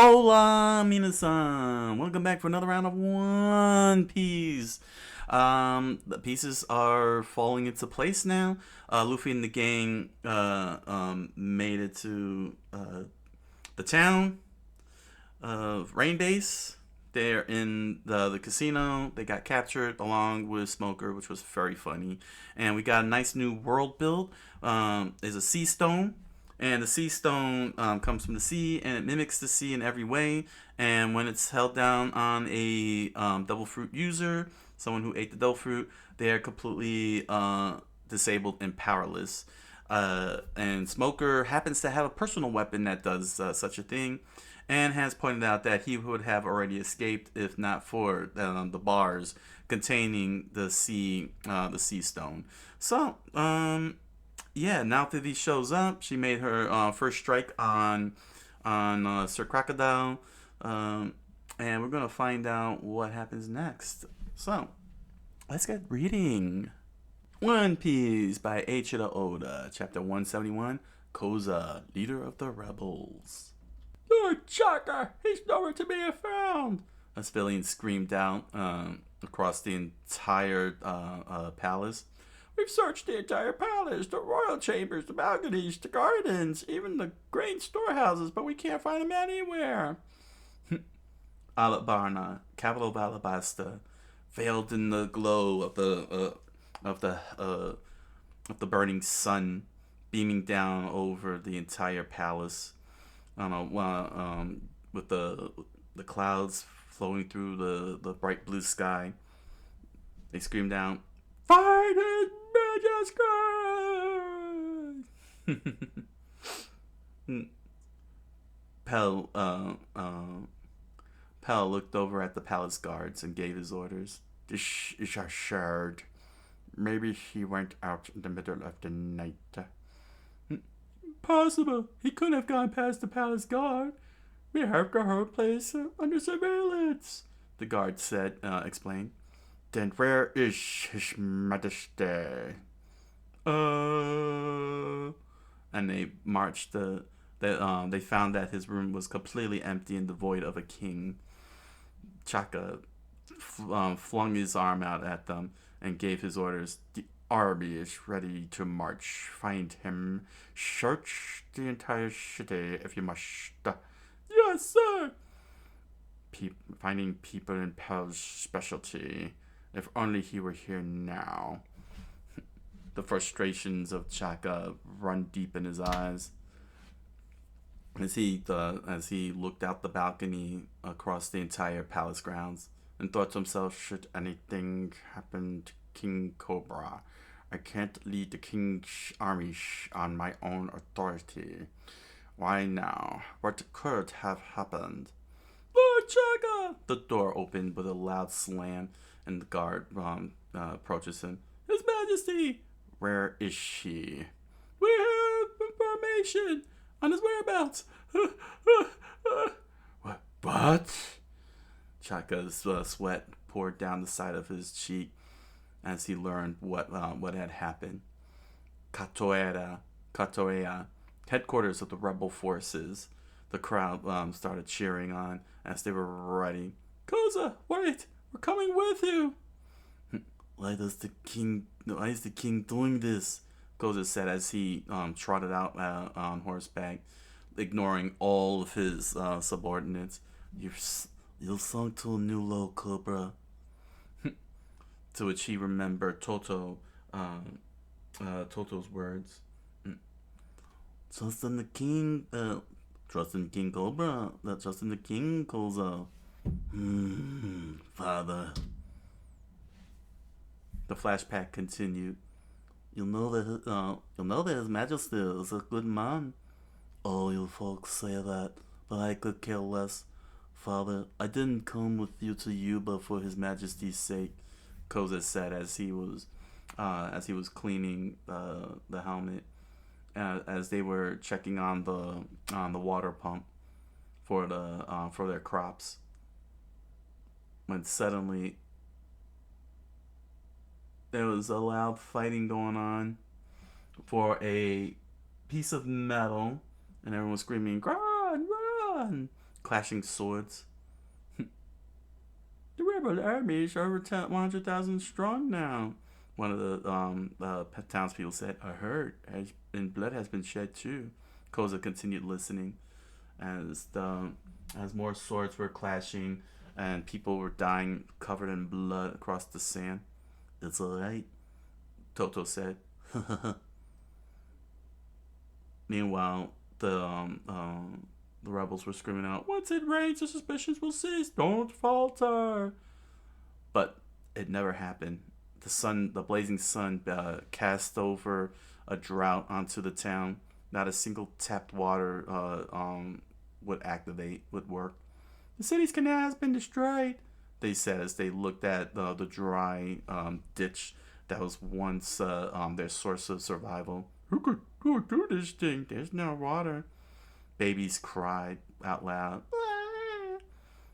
Hola, minasan! Welcome back for another round of One Piece. The pieces are falling into place now. Luffy and the gang made it to the town of Rain Base. They're in the casino. They got captured along with Smoker, which was very funny. And we got a nice new world build. There's a sea stone, and the sea stone comes from the sea, and it mimics the sea in every way. And when it's held down on a devil fruit user, someone who ate the devil fruit, they are completely disabled and powerless. And Smoker happens to have a personal weapon that does such a thing, and has pointed out that he would have already escaped if not for the bars containing the sea stone. So, yeah, now that he shows up, she made her first strike on Sir Crocodile, and we're gonna find out what happens next. So, let's get reading. One Piece by Eiichiro Oda, Chapter 171, Koza, Leader of the Rebels. Lord Chaka, he's nowhere to be found! A civilian screamed out across the entire palace. We've searched the entire palace, the royal chambers, the balconies, the gardens, even the grain storehouses, but we can't find him anywhere. Alabarna, capital of Alabasta, veiled in the glow of the burning sun, beaming down over the entire palace. I don't know, with the clouds flowing through the bright blue sky. They screamed out, "Fight His Majesty!" Pell, Pell looked over at the palace guards and gave his orders. "This is our shard. Maybe he went out in the middle of the night." "Possible. He couldn't have gone past the palace guard. We have the whole place under surveillance," the guard said, explained. "Then where is His Majesty?" And they marched they found that his room was completely empty and devoid of a king. Chaka flung his arm out at them and gave his orders. "The army is ready to march. Find him. Search the entire city if you must." "Yes, sir." Finding people in Pell's specialty. If only he were here now. The frustrations of Chaka run deep in his eyes as he looked out the balcony across the entire palace grounds and thought to himself, should anything happen to King Cobra, I can't lead the king's army on my own authority. Why now? What could have happened? "Lord Chaka!" The door opened with a loud slam, and the guard approaches him. "His Majesty!" "Where is she?" "We have information on his whereabouts." What? Chaka's sweat poured down the side of his cheek as he learned what had happened. Katoea, headquarters of the rebel forces. The crowd started cheering on as they were ready. "Koza, wait! We're coming with you!" Why is the king doing this?" Koza said as he trotted out on horseback, ignoring all of his subordinates. You'll sung to a new low, Cobra." To which he remembered Toto's words. Trust in the king, trust in King Cobra, trust in the king, Koza. Father. The flashback continued. You'll know that His Majesty is a good man." "Oh, you folks say that, but I could care less. Father, I didn't come with you to Yuba for His Majesty's sake," Koza said as he was cleaning the helmet, as they were checking on the water pump for their crops. When suddenly there was a loud fighting going on for a piece of metal, and everyone was screaming, "Run, run!" clashing swords. The rebel armies are over 100,000 strong now. One of the townspeople said, I heard, and blood has been shed too. Koza continued listening as more swords were clashing and people were dying covered in blood across the sand. It's alright, Toto said. Meanwhile, the rebels were screaming out, once it rains, the suspicions will cease. Don't falter. But it never happened. The blazing sun, cast over a drought onto the town. Not a single tapped water would work. The city's canal has been destroyed, they said as they looked at the dry ditch that was once their source of survival. Who could do this thing? There's no water. Babies cried out loud.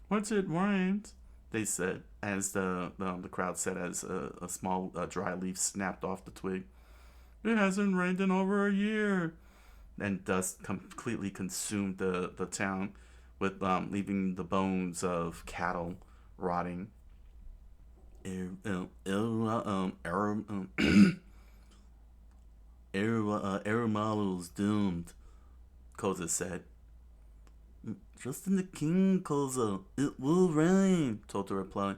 Once it rains, they said, as the crowd said as a small dry leaf snapped off the twig. It hasn't rained in over a year. And dust completely consumed the town, with leaving the bones of cattle rotting. Arumalu's doomed, Koza said. Trust in the king, Koza. It will rain, Toto replied.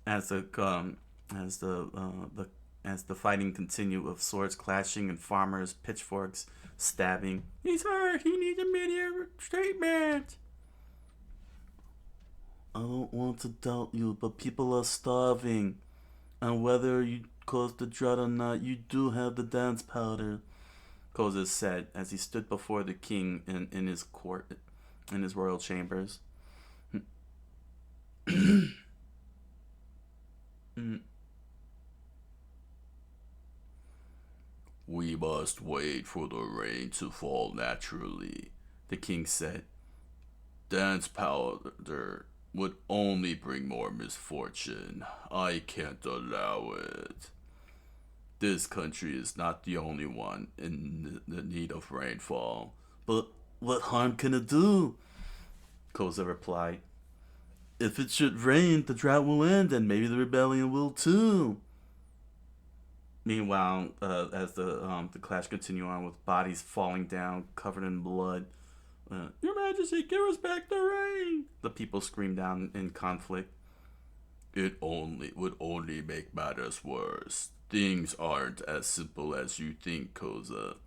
As the fighting continued, with swords clashing and farmers' pitchforks stabbing. He's hurt. He needs immediate treatment. I don't want to doubt you, but people are starving. And whether you caused the drought or not, you do have the dance powder, Koza said as he stood before the king in his court, in his royal chambers. We must wait for the rain to fall naturally, the king said. Dance powder would only bring more misfortune. I can't allow it. This country is not the only one in the need of rainfall. But what harm can it do? Koza replied. If it should rain, the drought will end, and maybe the rebellion will too. Meanwhile, as the clash continued on, with bodies falling down, covered in blood, Your Majesty, give us back the rain! The people screamed out in conflict. It would only make matters worse. Things aren't as simple as you think, Koza.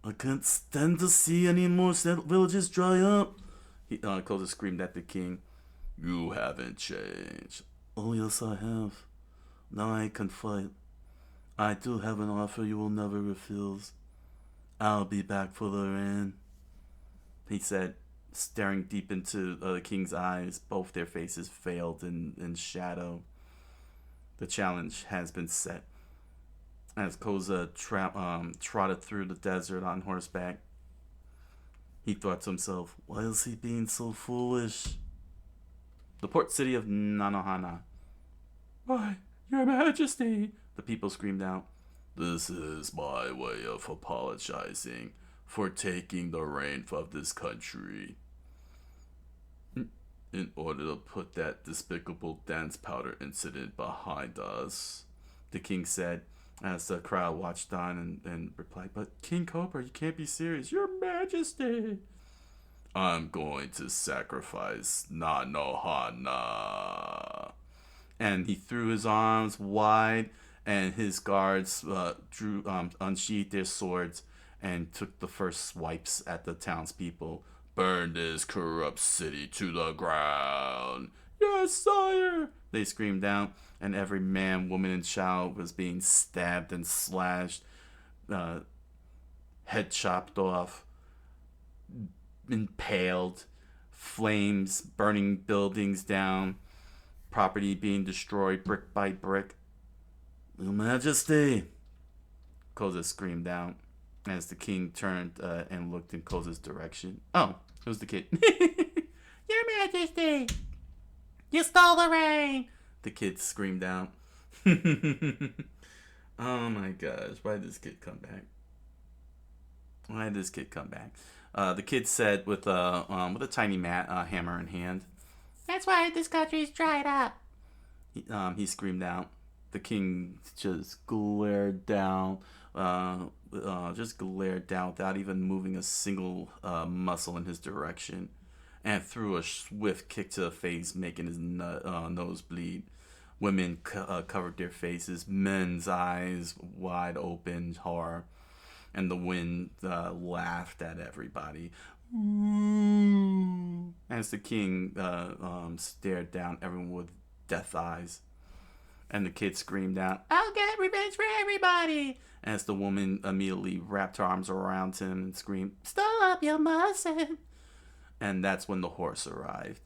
I can't stand to see any more villages dry up. Koza screamed at the king. You haven't changed. Oh, yes, I have. Now I can fight. I do have an offer you will never refuse. I'll be back for the rain, he said, staring deep into the king's eyes. Both their faces veiled in shadow. The challenge has been set. As Koza trotted through the desert on horseback, he thought to himself, why is he being so foolish? The port city of Nanohana. Why, Your Majesty, the people screamed out. This is my way of apologizing for taking the reign of this country. In order to put that despicable dance powder incident behind us, the king said, as the crowd watched on and replied, but King Cobra, you can't be serious. Your Majesty! I'm going to sacrifice Nanohana. And he threw his arms wide, and his guards unsheathed their swords and took the first swipes at the townspeople. Burn this corrupt city to the ground. Yes, sire! They screamed out, and every man, woman, and child was being stabbed and slashed, head chopped off, impaled, flames burning buildings down, property being destroyed brick by brick. Your Majesty! Koza screamed out as the king turned and looked in Koza's direction. Oh, it was the kid. Your Majesty! You stole the rain! The kid screamed out. Oh my gosh, why did this kid come back? Why did this kid come back? The kid said with a tiny hammer in hand. That's why this country's dried up. He screamed out. The king just glared down, without even moving a single muscle in his direction, and threw a swift kick to the face, making his nose bleed. Women covered their faces, men's eyes wide open, horror, and the wind laughed at everybody. As the king stared down everyone with death eyes. And the kid screamed out, I'll get revenge for everybody! As the woman immediately wrapped her arms around him and screamed, Stop, you mustn't! And that's when the horse arrived.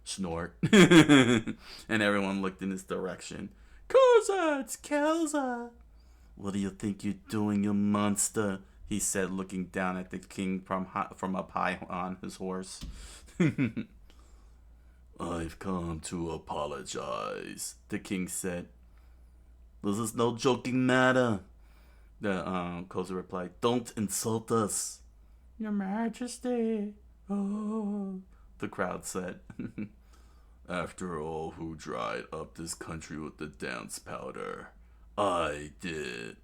Snort. And everyone looked in his direction. Koza, it's Kelza. What do you think you're doing, you monster? He said, looking down at the king from up high on his horse. I've come to apologize, the king said. This is no joking matter. The Koza replied, Don't insult us. Your Majesty. Oh, the crowd said. After all, who dried up this country with the dance powder? I did.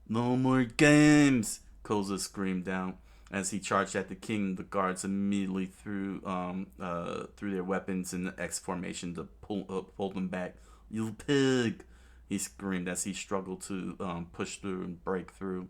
No more games, Koza screamed out. As he charged at the king, the guards immediately threw their weapons in the X formation to pull them back. You pig! He screamed as he struggled to push through and break through.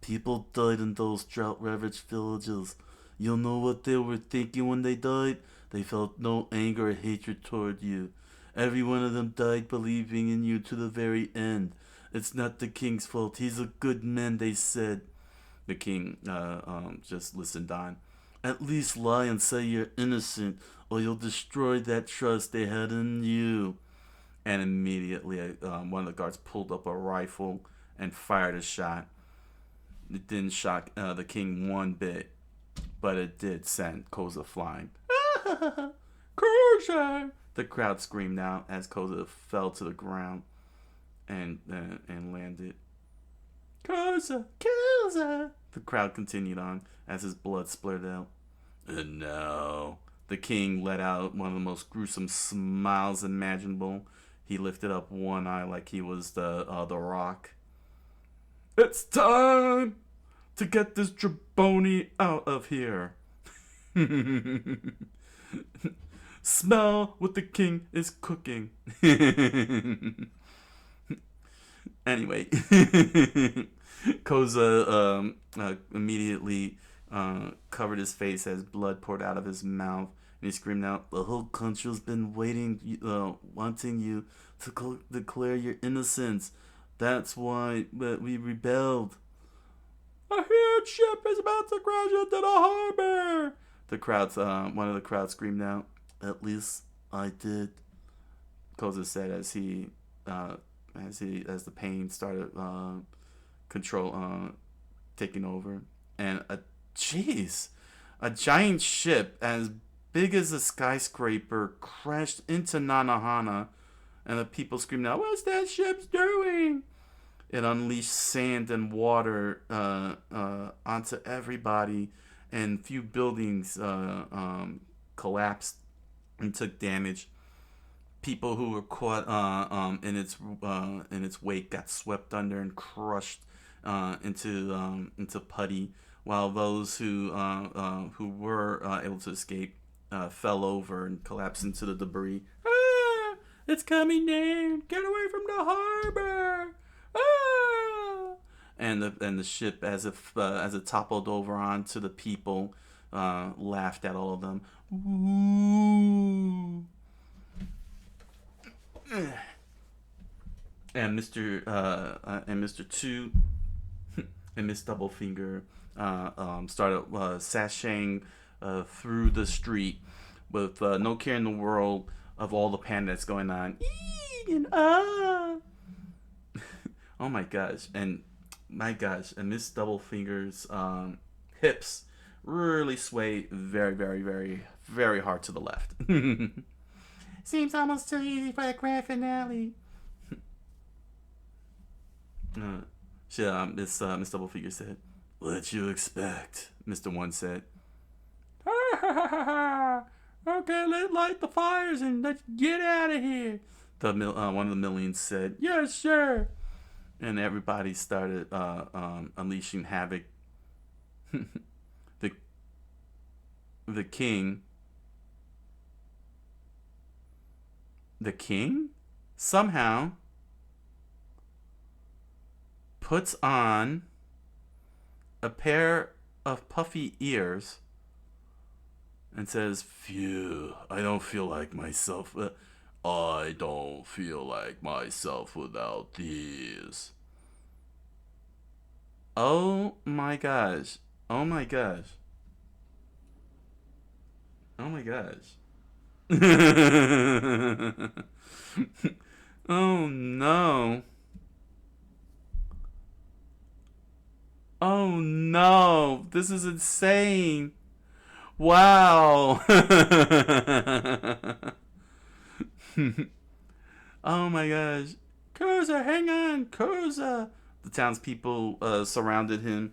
People died in those drought-ravaged villages. You know what they were thinking when they died? They felt no anger or hatred toward you. Every one of them died believing in you to the very end. It's not the king's fault. He's a good man, they said. The king just listened on. At least lie and say you're innocent, or you'll destroy that trust they had in you. And immediately, one of the guards pulled up a rifle and fired a shot. It didn't shock the king one bit, but it did send Koza flying. Koza! The crowd screamed out as Koza fell to the ground and landed. Koza! Koza! The crowd continued on as his blood splurted out. And now, the king let out one of the most gruesome smiles imaginable. He lifted up one eye like he was the Rock. It's time to get this jabroni out of here. Smell what the king is cooking. Anyway, Koza immediately covered his face as blood poured out of his mouth, and he screamed out, "The whole country's been waiting, wanting you to declare your innocence. That's why we rebelled." A huge ship is about to crash into the harbor. One of the crowd screamed out. At least I did, Koza said as the pain started taking over. And a giant ship as big as a skyscraper crashed into Nanahana, and the people screamed out, "What's that ship's doing?" It unleashed sand and water onto everybody, and few buildings collapsed and took damage. People who were caught in its wake got swept under and crushed into putty, while those who were able to escape fell over and collapsed into the debris. Ah! It's coming in! Get away from the harbor! Ah! And the ship, as it toppled over onto the people, laughed at all of them. Ooh. And Mr. Two and Miss Doublefinger started sashaying through the street with no care in the world of all the pain that's going on. And oh my gosh, and Miss Doublefinger's hips really sway very, very, very, very hard to the left. Seems almost too easy for the grand finale. Miss Doublefinger said. What you expect? Mr. One said. Okay, let's light the fires and let's get out of here. One of the millions said. Yes, sir. And everybody started unleashing havoc. the the king somehow puts on a pair of puffy ears and says, "Phew, I don't feel like myself. I don't feel like myself without these." Oh my gosh. Oh my gosh. Oh my gosh. Oh no. Oh no. This is insane. Wow. Oh my gosh. Koza, hang on, Koza. The townspeople surrounded him.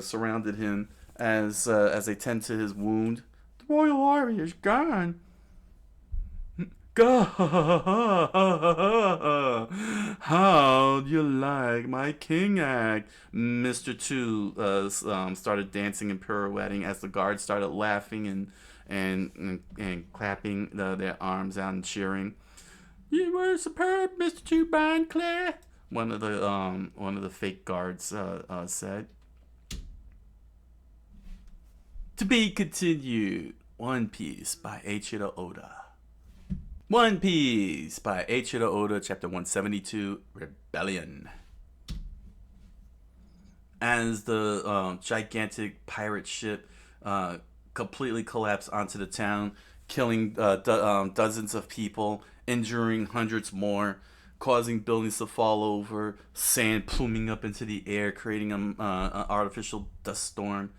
Surrounded him as they tend to his wound. The royal army is gone. Go. How'd you like my king act? Mr. Two started dancing and pirouetting as the guards started laughing and clapping their arms out and cheering. You were superb, Mr. Two Claire. One of the fake guards said. To be continued. One Piece by Eiichiro Oda. One Piece by Eiichiro Oda, Chapter 172, Rebellion. As the gigantic pirate ship completely collapsed onto the town, killing dozens of people, injuring hundreds more, causing buildings to fall over, sand pluming up into the air, creating an artificial dust storm.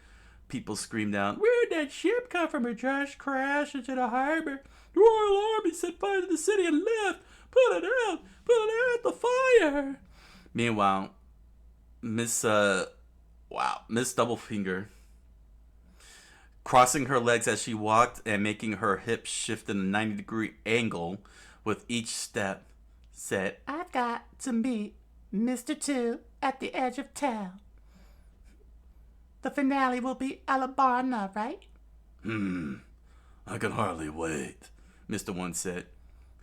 People screamed out, "Where'd that ship come from? It just crashed into the harbor. The Royal Army set fire to the city and left. Put it out! Put it out! The fire!" Meanwhile, Miss Doublefinger, crossing her legs as she walked and making her hips shift in a 90-degree angle with each step, said, I've got to meet Mr. Two at the edge of town. The finale will be Alabama, right? I can hardly wait, Mr. One said.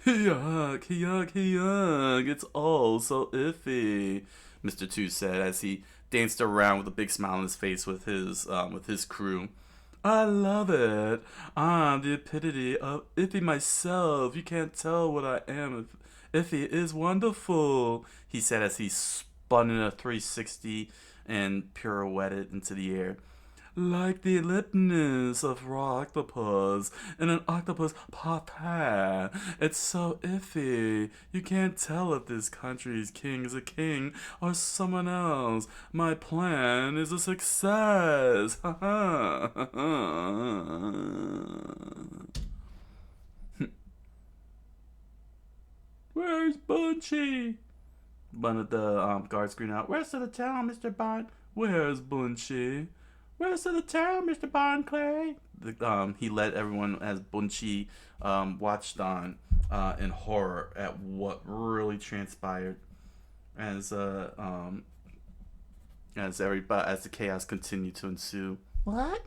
Yuck, yuck, yuck, it's all so iffy, Mr. Two said as he danced around with a big smile on his face with his crew. I love it. I'm the epitome of iffy myself. You can't tell what I am. Iffy is wonderful, he said as he spun in a 360 and pirouetted into the air. Like the ellipness of raw octopus in an octopus parterre. It's so iffy. You can't tell if this country's king is a king or someone else. My plan is a success. Where's Bunchy? One of the guards screamed out, "West of the town, Mr. Bond." Where's Bunchy? West of the town, Mr. Bond Clay. He led everyone as Bunchy watched on in horror at what really transpired as the chaos continued to ensue. What?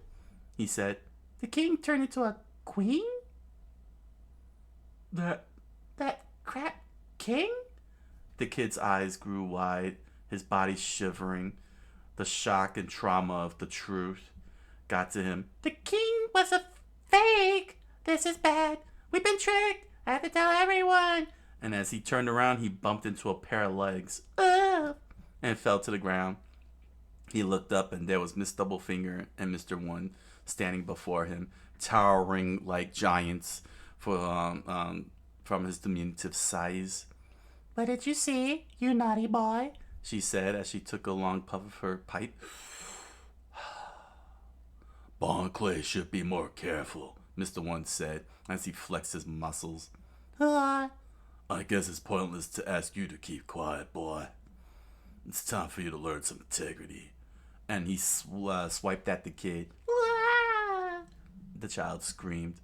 He said, The king turned into a queen? That crap king? The kid's eyes grew wide, his body shivering. The shock and trauma of the truth got to him. The king was a fake. This is bad. We've been tricked. I have to tell everyone. And as he turned around, he bumped into a pair of legs. Ugh. And fell to the ground. He looked up and there was Miss Doublefinger and Mr. One standing before him, towering like giants from his diminutive size. What did you see, you naughty boy? She said as she took a long puff of her pipe. Bon Clay should be more careful, Mr. One said as he flexed his muscles. I guess it's pointless to ask you to keep quiet, boy. It's time for you to learn some integrity. And he swiped at the kid. The child screamed.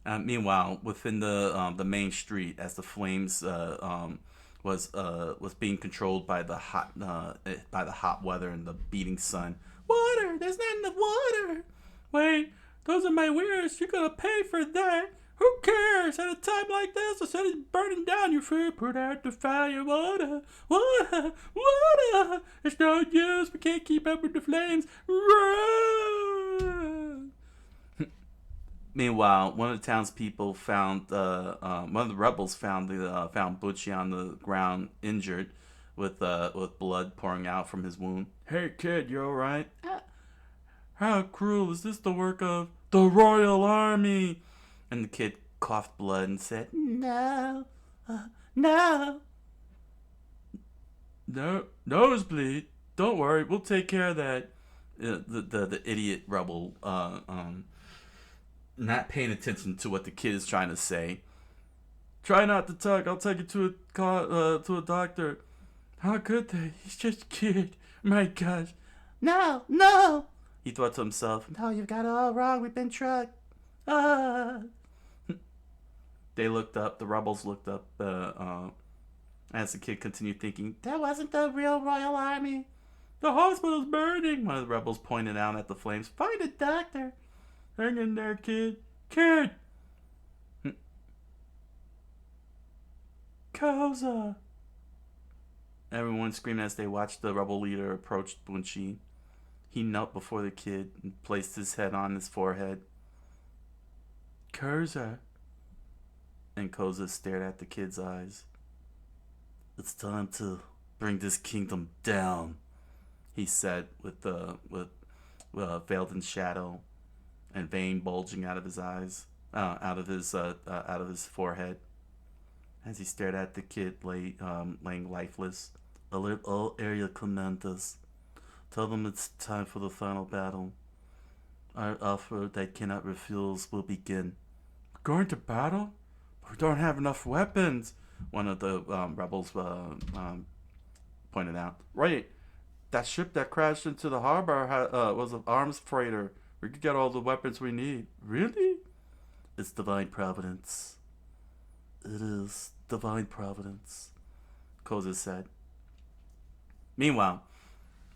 Meanwhile, within the main street, as the flames was being controlled by the hot weather and the beating sun. Water! There's not enough water. Wait, those are my wares. You're gonna pay for that. Who cares? At a time like this, the city's burning down. Your food, put out the fire. Water, water, water. It's no use. We can't keep up with the flames. Run! Meanwhile, one of the townspeople found one of the rebels found Butchie on the ground, injured, with blood pouring out from his wound. Hey kid, you all right? How cruel! Is this the work of the Royal Army? And the kid coughed blood and said, No. No. "No, nosebleed. Don't worry, we'll take care of that." The idiot rebel, not paying attention to what the kid is trying to say. Try not to talk. I'll take you to a doctor. How could they? He's just a kid. My gosh. No. No. He thought to himself. No, you've got it all wrong. We've been trucked. They looked up. The rebels looked up. As the kid continued thinking, that wasn't the real Royal Army. The hospital's burning. One of the rebels pointed out at the flames. Find a doctor. Hang in there, kid. Kid! Koza! Everyone screamed as they watched the rebel leader approach Bunchi. He knelt before the kid and placed his head on his forehead. Koza. And Koza stared at the kid's eyes. It's time to bring this kingdom down, he said, with veiled in shadow and vein bulging out of his eyes, out of his forehead. As he stared at the kid laying lifeless. Alert all area commanders. Tell them it's time for the final battle. Our offer they cannot refuse will begin. Going to battle? We don't have enough weapons, one of the rebels pointed out. Right. That ship that crashed into the harbor was an arms freighter. We could get all the weapons we need. Really? It's divine providence. It is divine providence, Koza said. Meanwhile,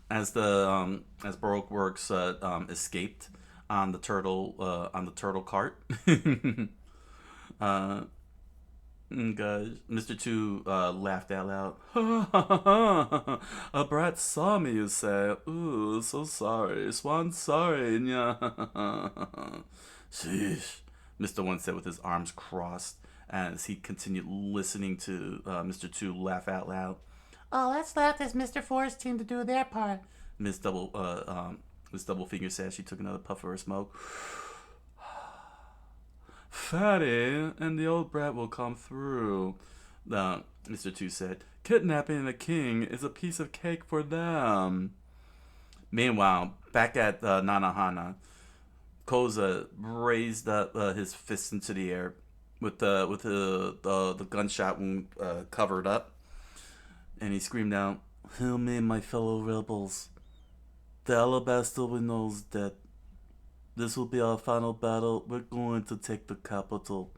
as Baroque Works escaped on the turtle cart, guys, Mr. Two laughed out loud. A brat saw me, you say? Ooh, so sorry. Swan sorry. Sheesh, Mr. One said with his arms crossed as he continued listening to Mr. Two laugh out loud. Oh, let's let this Mr. Four's team to do their part. Miss Doublefinger said. She took another puff of her smoke. Fatty and the old brat will come through, Mr. Two said. Kidnapping the king is a piece of cake for them. Meanwhile, back at Nanahana, Koza raised up his fist into the air with the gunshot wound covered up, and he screamed out, "Hear me, my fellow rebels. The Alabaster knows that this will be our final battle. We're going to take the capital.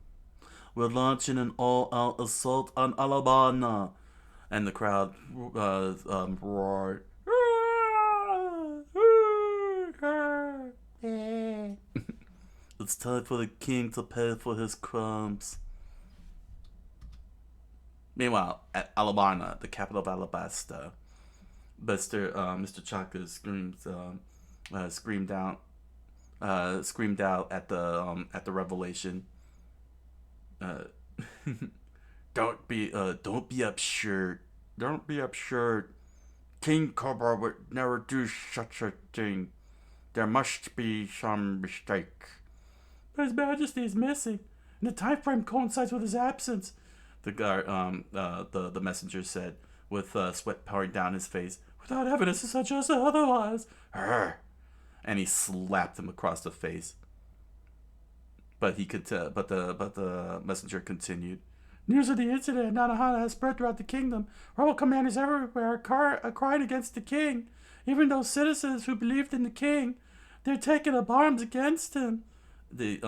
We're launching an all-out assault on Alabama." And the crowd roared. It's time for the king to pay for his crimes. Meanwhile, at Alabama, the capital of Alabasta, Mr. Chaka screamed out at the revelation. Don't be absurd. Don't be absurd. King Cobra would never do such a thing. There must be some mistake. But His Majesty is missing, and the time frame coincides with his absence. The guard, the messenger said, with sweat pouring down his face. Without evidence to suggest otherwise. Arr! And he slapped him across the face. But he could, but the messenger continued. News of the incident in Nanahana has spread throughout the kingdom. Rebel commanders everywhere are crying against the king. Even those citizens who believed in the king, they're taking up arms against him. He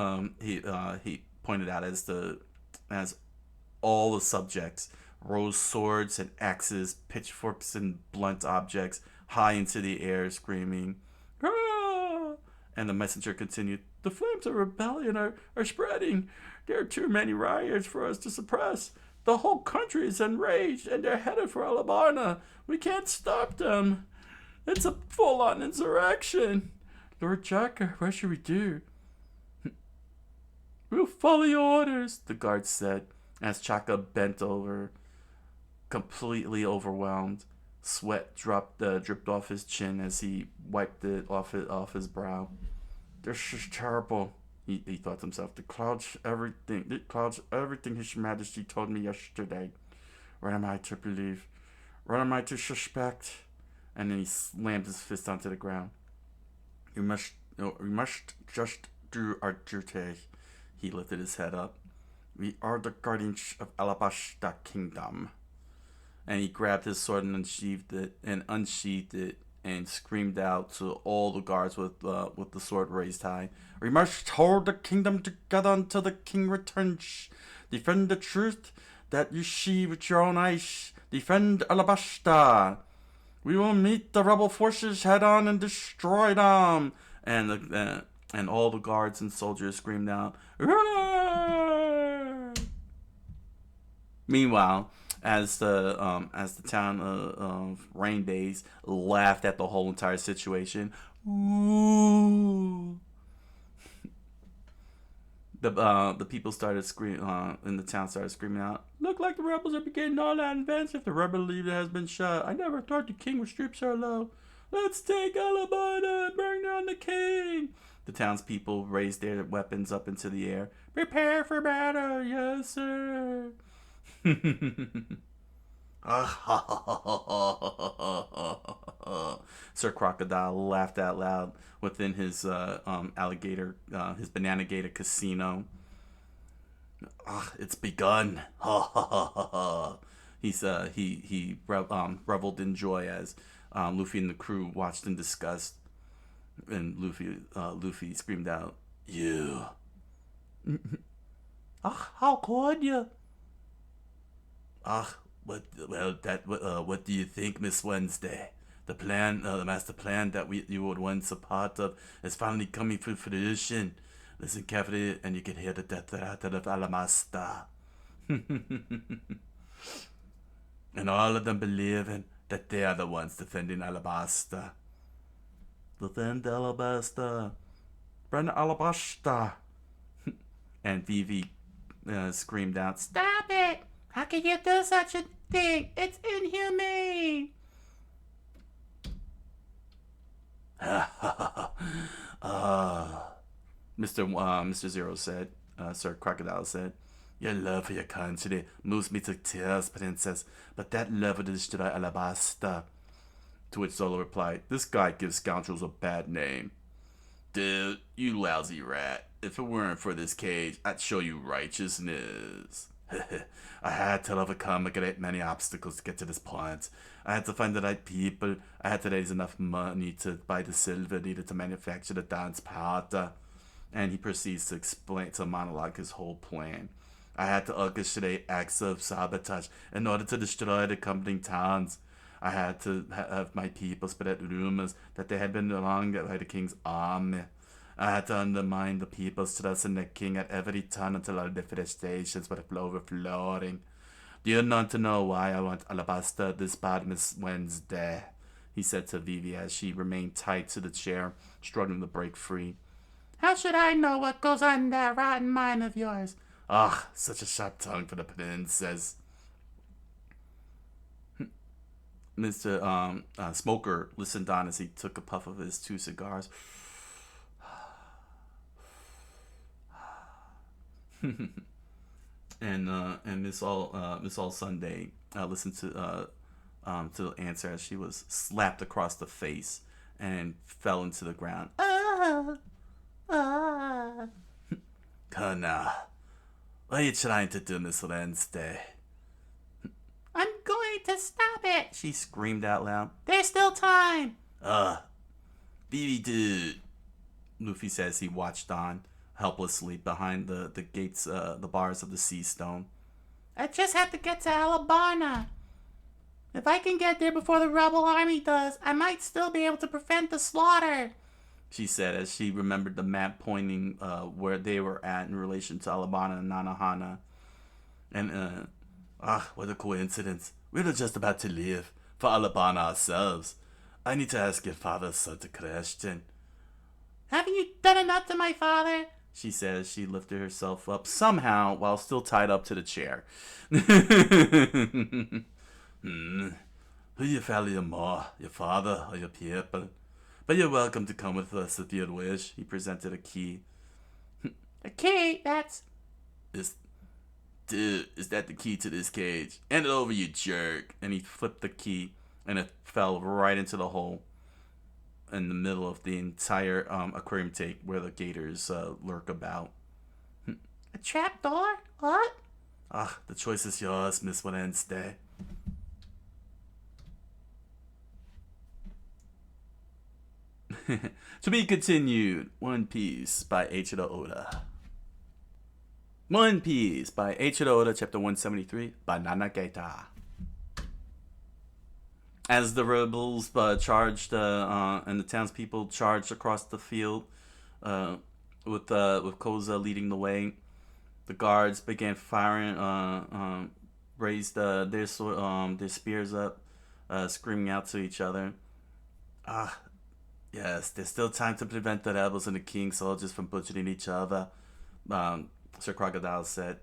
pointed out as all the subjects rose swords and axes, pitchforks and blunt objects high into the air, screaming, "Ah!" And the messenger continued, "The flames of rebellion are spreading. There are too many riots for us to suppress. The whole country is enraged, and they're headed for Alabarna. We can't stop them. It's a full-on insurrection. Lord Jacker, what should we do?" "We'll follow your orders," the guard said, as Chaka bent over, completely overwhelmed. Sweat dripped off his chin as he wiped it off his brow. "This is terrible," he thought to himself. It clouds everything His Majesty told me yesterday. What am I to believe? What am I to suspect?" And then he slammed his fist onto the ground. We must just do our duty." He lifted his head up. "We are the guardians of Alabasta Kingdom." And he grabbed his sword and unsheathed it and screamed out to all the guards with the sword raised high. "We must hold the kingdom together until the king returns. Defend the truth that you see with your own eyes. Defend Alabasta. We will meet the rebel forces head on and destroy them." And all the guards and soldiers screamed out, "Roar!" Meanwhile, as the town of Rain Days laughed at the whole entire situation, ooh, the people started screaming in the town started screaming out, "Look like the rebels are beginning all that advance if the rebel leader has been shot. I never thought the king would stoop so low. Let's take Alabama and bring down the king." The townspeople raised their weapons up into the air. "Prepare for battle, yes, sir." Sir Crocodile laughed out loud within his his Banana Gator casino. "It's begun." He reveled in joy as Luffy and the crew watched in disgust. And Luffy screamed out, "You!" How could you? What do you think, Miss Wednesday? The master plan that you were once a part of is finally coming to fruition. Listen carefully, and you can hear the death rattle of Alamasta. And all of them believing that they are the ones defending Alabasta. Defend Alabasta. Burn Alabasta. And Vivi screamed out, "Stop it! How can you do such a thing? It's inhumane!" Mr. Zero said, Sir Crocodile said, "Your love for your country moves me to tears, princess, but that love will destroy Alabasta." To which Zolo replied, "This guy gives scoundrels a bad name." "Dude, you lousy rat. If it weren't for this cage, I'd show you righteousness." "I had to overcome a great many obstacles to get to this point. I had to find the right people. I had to raise enough money to buy the silver needed to manufacture the dance powder." And he proceeds to monologue his whole plan. "I had to orchestrate acts of sabotage in order to destroy the company towns. I had to have my people spread rumors that they had been wronged by the king's army. I had to undermine the people's trust in the king at every turn until all the frustrations were overflowing. Do you want to know why I want Alabasta this bad, Miss Wednesday?" he said to Vivi as she remained tied to the chair, struggling to break free. "How should I know what goes on in that rotten mind of yours?" Such a sharp tongue for the princess. Mr. Smoker listened on as he took a puff of his 2 cigars. And Miss All Sunday listened to the answer as she was slapped across the face and fell into the ground. Ah. "Kana, What are you trying to do, Miss Wednesday? I'm going to stop it, She screamed out loud. There's still time. Vivi dude. Luffy says he watched on, helplessly behind the gates, the bars of the sea stone. I just have to get to Alabama. If I can get there before the rebel army does, I might still be able to prevent the slaughter, she said as she remembered the map pointing where they were at in relation to Alabama and Nanohana. And, what a coincidence. We're just about to leave for Alabama ourselves. I need to ask your father such a question. Haven't you done enough to my father? She says she lifted herself up somehow while still tied up to the chair. Who you value more, your father or your people? But you're welcome to come with us if you'd wish. He presented a key. A key? That's... Dude, is that the key to this cage? Hand it over, you jerk. And he flipped the key, and it fell right into the hole in the middle of the entire aquarium tank where the gators lurk about. A trap door? What? The choice is yours, Miss Wednesday. To be continued, One Piece by Eiichiro Oda. One Piece by Eiichiro Oda, chapter 173, Banana Gaita. As the rebels charged and the townspeople charged across the field, with Koza leading the way, the guards began firing, raised their spears up, screaming out to each other. Yes, there's still time to prevent the rebels and the king's soldiers from butchering each other, Sir Crocodile said,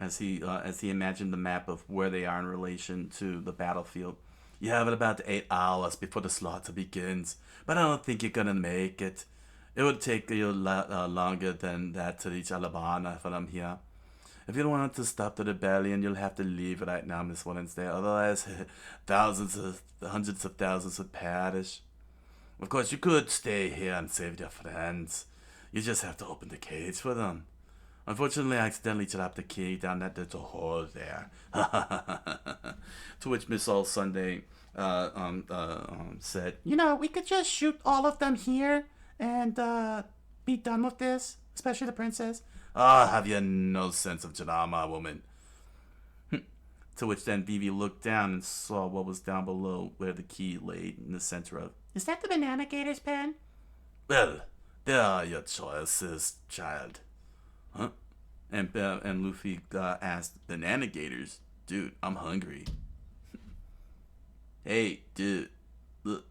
as he imagined the map of where they are in relation to the battlefield. You have about 8 hours before the slaughter begins, but I don't think you're gonna make it. It would take you longer than that to reach Alabama from here. If you want to stop the rebellion, you'll have to leave right now, Miss Wednesday. Otherwise, hundreds of thousands would perish. Of course, you could stay here and save your friends. You just have to open the cage for them. Unfortunately, I accidentally dropped the key down that little hole there. To which Miss All Sunday said, You know, we could just shoot all of them here and be done with this, especially the princess. Have you no sense of drama, woman? To which then Vivi looked down and saw what was down below where the key lay in the center of. Is that the Banana Gator's pen? Well, there are your choices, child. Huh? And Luffy asked, Banana Gators? Dude, I'm hungry. Hey, dude. Look.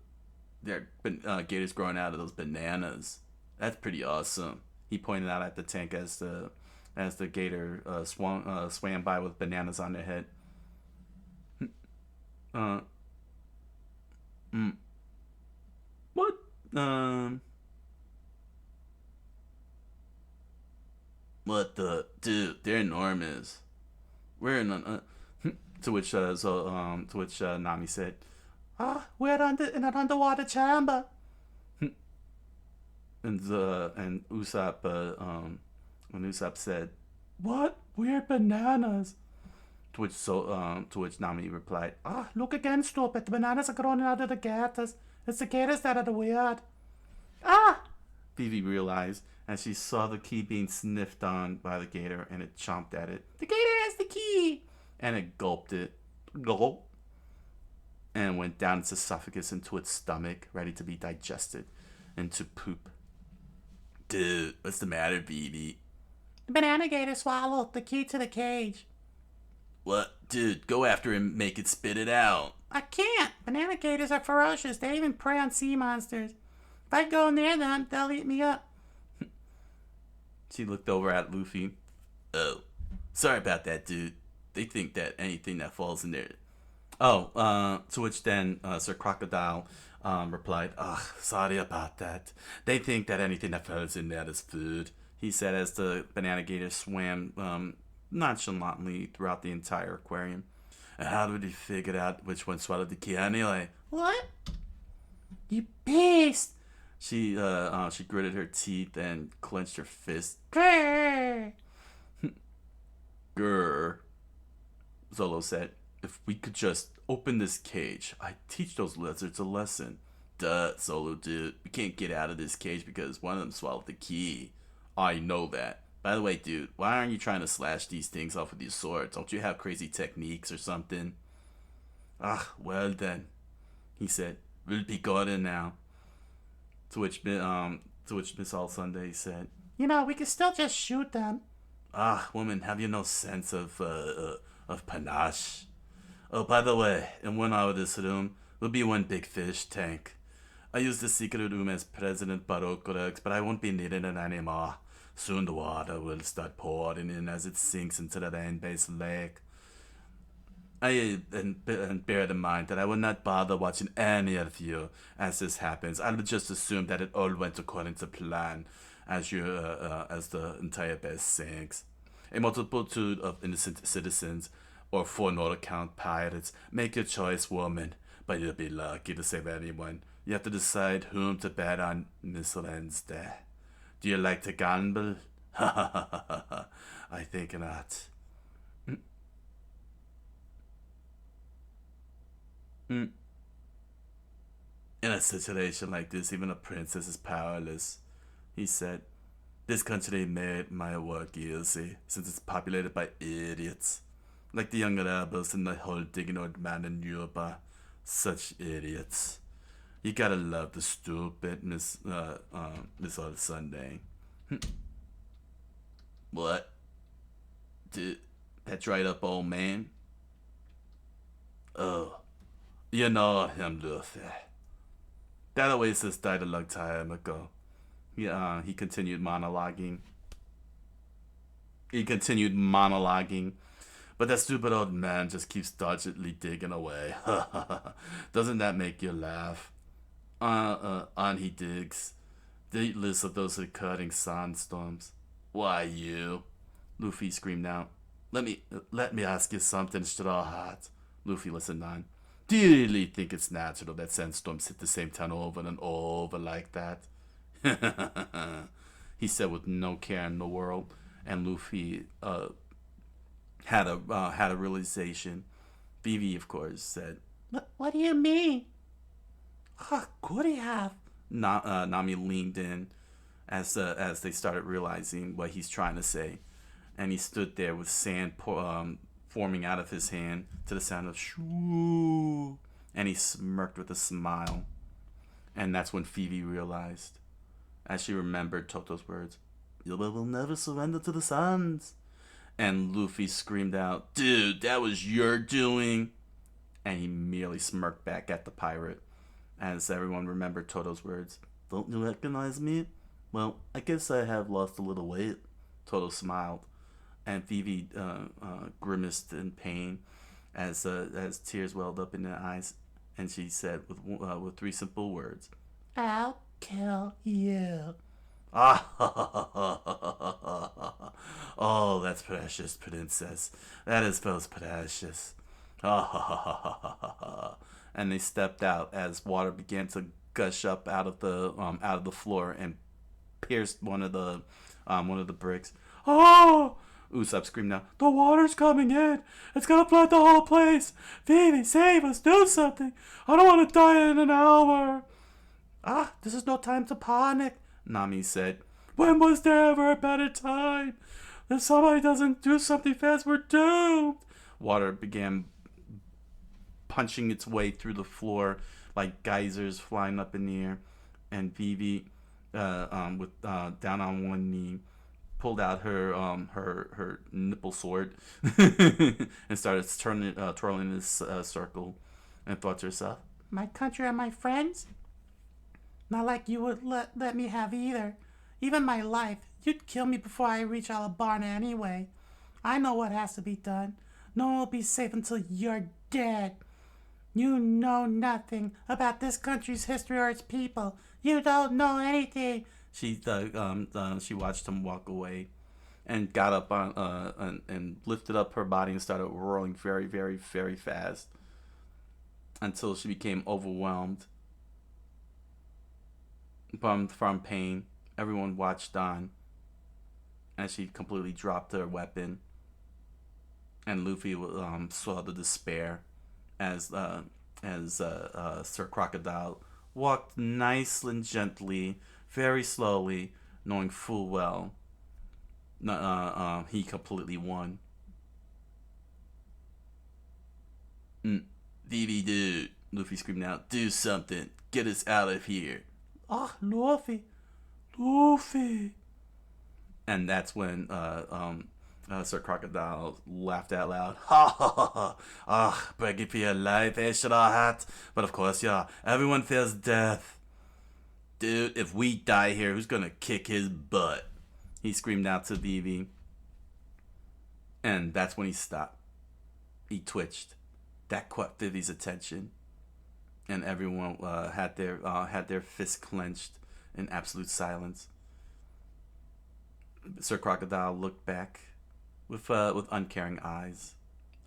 There are gators growing out of those bananas. That's pretty awesome. He pointed out at the tank as the gator swam by with bananas on their head. What? What the dude? They're enormous. We're in to which Nami said, We're in an underwater chamber. and Usopp said, What? Weird bananas. to which Nami replied, Look again, stupid. The bananas are growing out of the gators. It's the gators that are the weird. Vivi realized as she saw the key being sniffed on by the gator, and it chomped at it. The gator has the key. And it gulped it. Gulp. And went down its esophagus into its stomach, ready to be digested into poop. Dude, what's the matter, Vivi? The banana gator swallowed the key to the cage. What? Dude, go after him, make it spit it out. I can't. Banana gators are ferocious. They even prey on sea monsters. If I go near them, they'll eat me up. She looked over at Luffy. Oh, sorry about that, dude. They think that anything that falls in there. To which then Sir Crocodile replied, sorry about that. They think that anything that falls in there is food, he said as the banana gator swam nonchalantly throughout the entire aquarium. And how did he figure out which one swallowed the key anyway? What? You beast! She gritted her teeth and clenched her fist. Grrr. Grr, Zolo said. If we could just open this cage, I'd teach those lizards a lesson. Duh, Zolo, dude. We can't get out of this cage because one of them swallowed the key. I know that. By the way, dude, why aren't you trying to slash these things off with your sword? Don't you have crazy techniques or something? Ah, well then, he said. We'll be going now. To which Miss All Sunday said, You know, we can still just shoot them. Ah, woman, have you no sense of panache? Oh, by the way, in 1 hour this room will be one big fish tank. I use the secret room as President Baroque, but I won't be needing it anymore. Soon the water will start pouring in as it sinks into the land-based lake. And bear in mind that I will not bother watching any of you as this happens. I will just assume that it all went according to plan, as the entire base sinks. A multitude of innocent citizens, or for no account pirates, make your choice, woman. But you'll be lucky to save anyone. You have to decide whom to bet on Miss Wednesday. Do you like to gamble? Ha ha ha ha ha. I think not. In a situation like this, even a princess is powerless, he said. This country made my work easy, since it's populated by idiots. Like the young rebels and the whole digging old man in Yuba. Such idiots. You gotta love the stupid Miss All Sunday. What? That dried up old man? Oh, you know him, Luffy. That Oasis died a long time ago. He continued monologuing. But that stupid old man just keeps dodgily digging away. Doesn't that make you laugh? On he digs. Dateless of those recurring sandstorms. Why you? Luffy screamed out. Let me ask you something, Straw Hat. Luffy listened on. Do you really think it's natural that sandstorms hit the same town over and over like that? He said with no care in the world, and Luffy had a realization. Vivi, of course, said, What do you mean? could he have? Nami leaned in as they started realizing what he's trying to say, and he stood there with sand forming out of his hand to the sound of shoo, and he smirked with a smile. And that's when Phoebe realized, as she remembered Toto's words, "Yuba will never surrender to the suns." And Luffy screamed out, "Dude, that was your doing!" And he merely smirked back at the pirate, as everyone remembered Toto's words. "Don't you recognize me? Well, I guess I have lost a little weight." Toto smiled, and Phoebe grimaced in pain as tears welled up in her eyes, and she said with 3 simple words, I'll kill you. Oh, that's precious, princess. That is most precious. And they stepped out as water began to gush up out of the floor and pierced one of the bricks. Oh! Usopp screamed out, The water's coming in. It's gonna flood the whole place. Phoebe, save us. Do something. I don't want to die in an hour. This is no time to panic, Nami said. When was there ever a better time? If somebody doesn't do something fast, we're doomed. Water began punching its way through the floor like geysers flying up in the air, and Vivi, with down on one knee, pulled out her nipple sword and started twirling this circle, and thought to herself, My country and my friends? Not like you would let me have either. Even my life. You'd kill me before I reach Alabarna anyway. I know what has to be done. No one will be safe until you're dead. You know nothing about this country's history or its people. You don't know anything. She watched him walk away, and got up and lifted up her body and started rolling very, very, very fast until she became overwhelmed from pain. Everyone watched on as she completely dropped her weapon And Luffy saw the despair as Sir Crocodile walked nicely and gently, very slowly, knowing full well he completely won. Vivi, dude, Luffy screamed out, do something. Get us out of here. Ah, Luffy. Luffy. And that's when Sir Crocodile laughed out loud. Ha ha ha ha. Ah, begging for your life, eh, Straw Hat? But of course, yeah, everyone fears death. Dude, if we die here, who's gonna kick his butt? He screamed out to Vivi. And that's when he stopped. He twitched. That caught Vivi's attention. And everyone had their fists clenched in absolute silence. Sir Crocodile looked back with uncaring eyes.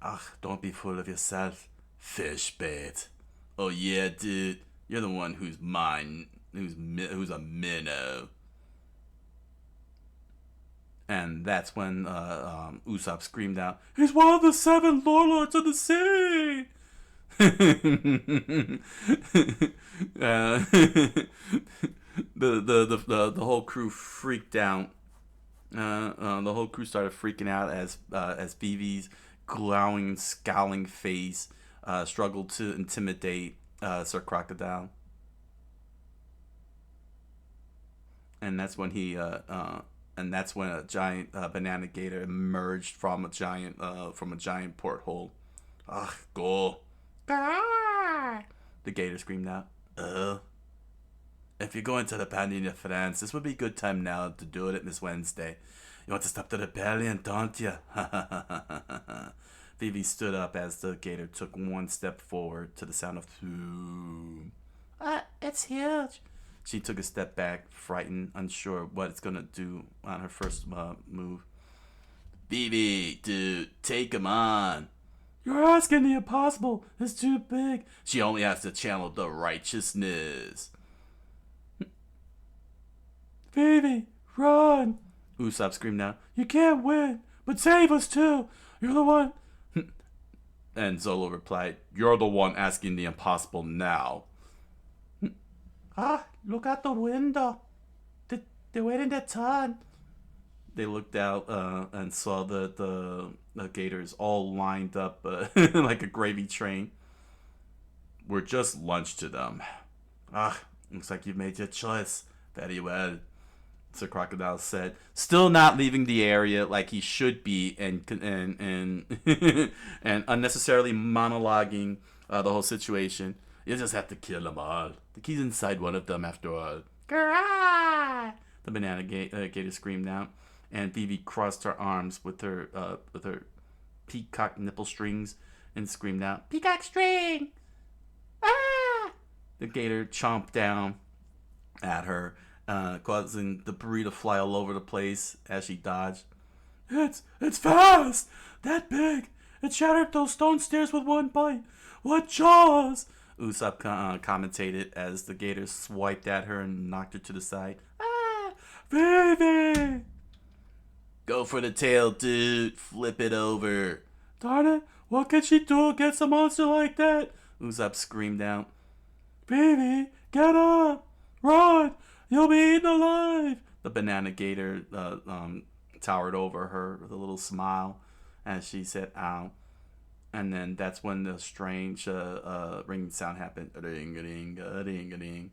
Ugh, don't be full of yourself, fish bait. Oh yeah, dude, you're the one who's mine, who's a minnow. And that's when Usopp screamed out, "He's one of the 7 Lords of the Sea!" The whole crew freaked out. The whole crew started freaking out as Vivi's glowing, scowling face struggled to intimidate Sir Crocodile. And that's when a giant banana gator emerged from a giant porthole. Ugh, go! The gator screamed out. If you're going to the Rebellion of France, this would be a good time now to do it, Miss Wednesday. You want to stop the rebellion, don't you? Vivi stood up as the gator took one step forward to the sound of boom. It's huge. She took a step back, frightened, unsure what it's gonna do on her first move. Vivi, dude, take him on. You're asking the impossible. It's too big. She only has to channel the righteousness. Vivi, run! Usopp screamed out. You can't win, but save us too. You're the one. And Zolo replied, "You're the one asking the impossible now." Look out the window. They're waiting their turn. They looked out and saw the gators all lined up like a gravy train. We're just lunch to them. Looks like you've made your choice. Very well, Sir Crocodile said, still not leaving the area like he should be, and and unnecessarily monologuing the whole situation. You just have to kill them all. The key's inside one of them, after all. Grrrr! The banana gator screamed out, and Vivi crossed her arms with her peacock nipple strings and screamed out, "Peacock string!" Ah! The gator chomped down at her, causing debris to fly all over the place as she dodged. It's fast! That big! It shattered those stone stairs with one bite. What jaws! Usopp commentated as the gator swiped at her and knocked her to the side. Vivi! Go for the tail, dude. Flip it over. Darn it, what can she do against a monster like that? Usopp screamed out. Vivi, get up! Run! You'll be eaten alive! The banana gator towered over her with a little smile as she said, ow. And then that's when the strange ringing sound happened. Ring-a-ding-a-ding-a-ding.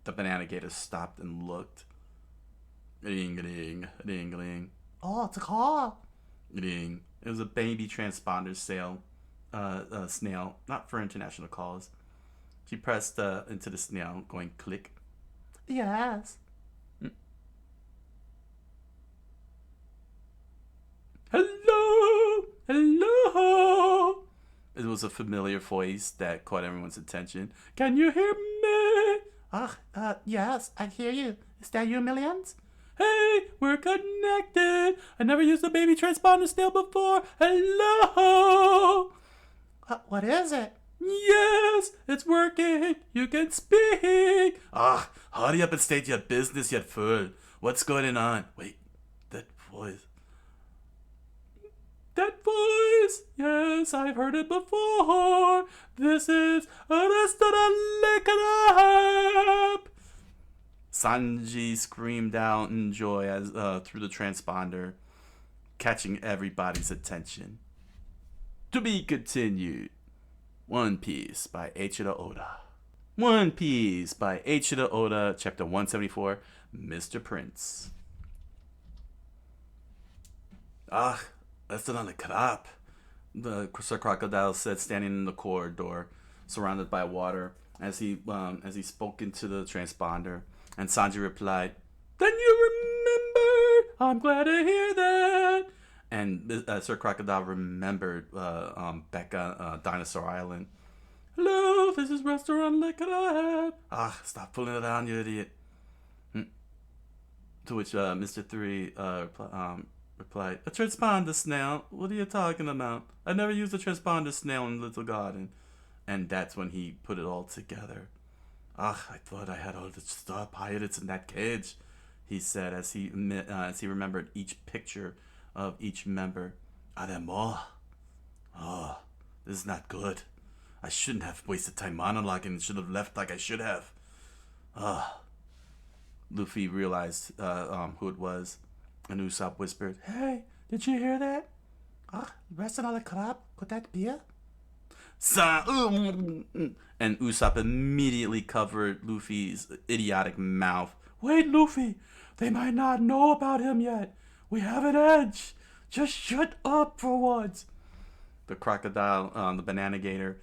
The banana gator stopped and looked. Ring-a-ding-a-ding-a-ding. Oh, it's a call. Ding. It was a baby transponder snail, not for international calls. She pressed into the snail, going click. Yes. Hello! Hello! It was a familiar voice that caught everyone's attention. Can you hear me? Yes, I hear you. Is that you, Millions? Hey, we're connected. I never used a baby transponder snail before. Hello! What is it? Yes, it's working. You can speak. Hurry up and state your business, you fool. What's going on? Wait, that voice. That voice! Yes, I've heard it before. This is a restaurant le crap. Sanji screamed out in joy as through the transponder, catching everybody's attention. To be continued. One Piece by Eiichiro Oda. One Piece by Eiichiro Oda, Chapter 174, Mr. Prince. Ah, restaurant le crap. The Sir Crocodile said, standing in the corridor, surrounded by water, as he spoke into the transponder. And Sanji replied, "Then you remembered. I'm glad to hear that." And Sir Crocodile remembered back on Dinosaur Island. "Hello, this is Restaurant Le Crab." Ah, stop pulling it on, you idiot. To which Mr. 3 replied, "A transponder snail? What are you talking about? I never used a transponder snail in Little Garden." And that's when he put it all together. "Ah, I thought I had all the star pirates in that cage," he said as he remembered each picture of each member. "Are there more? Oh, this is not good. I shouldn't have wasted time monologuing and should have left like I should have." Luffy realized who it was, and Usopp whispered, "Hey, did you hear that? Restaurant le crab? Could that be it?" And Usopp immediately covered Luffy's idiotic mouth. "Wait, Luffy. They might not know about him yet. We have an edge. Just shut up for once." The crocodile, the banana gator,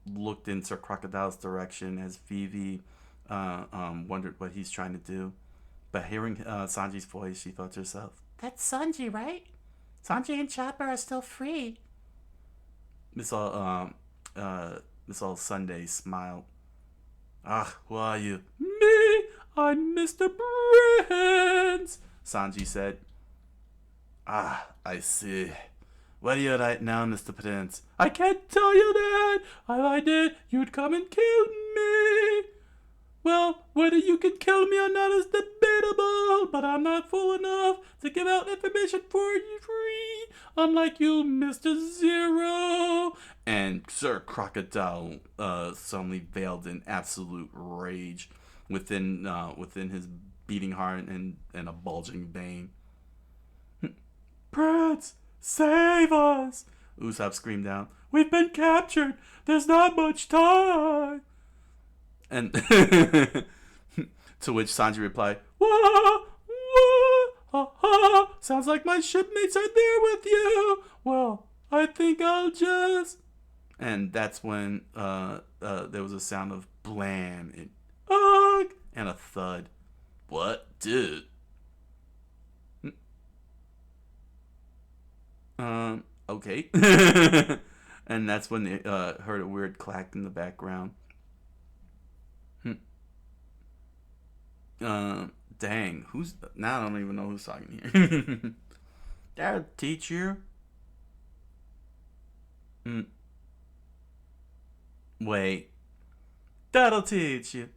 looked in Sir Crocodile's direction as Vivi wondered what he's trying to do. But hearing Sanji's voice, she thought to herself, "That's Sanji, right? Sanji and Chopper are still free." Miss All Sunday smiled. "Ah, who are you?" "Me, I'm Mr. Prince," Sanji said. "Ah, I see. Where are you right now, Mr. Prince?" "I can't tell you that. If I did, you'd come and kill me." "Well, whether you can kill me or not is debatable, but I'm not fool enough to give out information for free, unlike you, Mr. Zero." And Sir Crocodile suddenly veiled in absolute rage within his beating heart and a bulging vein. "Prince, save us!" Usopp screamed out. "We've been captured. There's not much time." And to which Sanji replied, "Wah, wah, ha, ha. Sounds like my shipmates are there with you. Well, I think I'll just..." And that's when there was a sound of blam and ugh and a thud. "What, dude?" Okay. And that's when they heard a weird clack in the background. Dang, who's now? I don't even know who's talking here. That'll teach you. Wait, that'll teach you.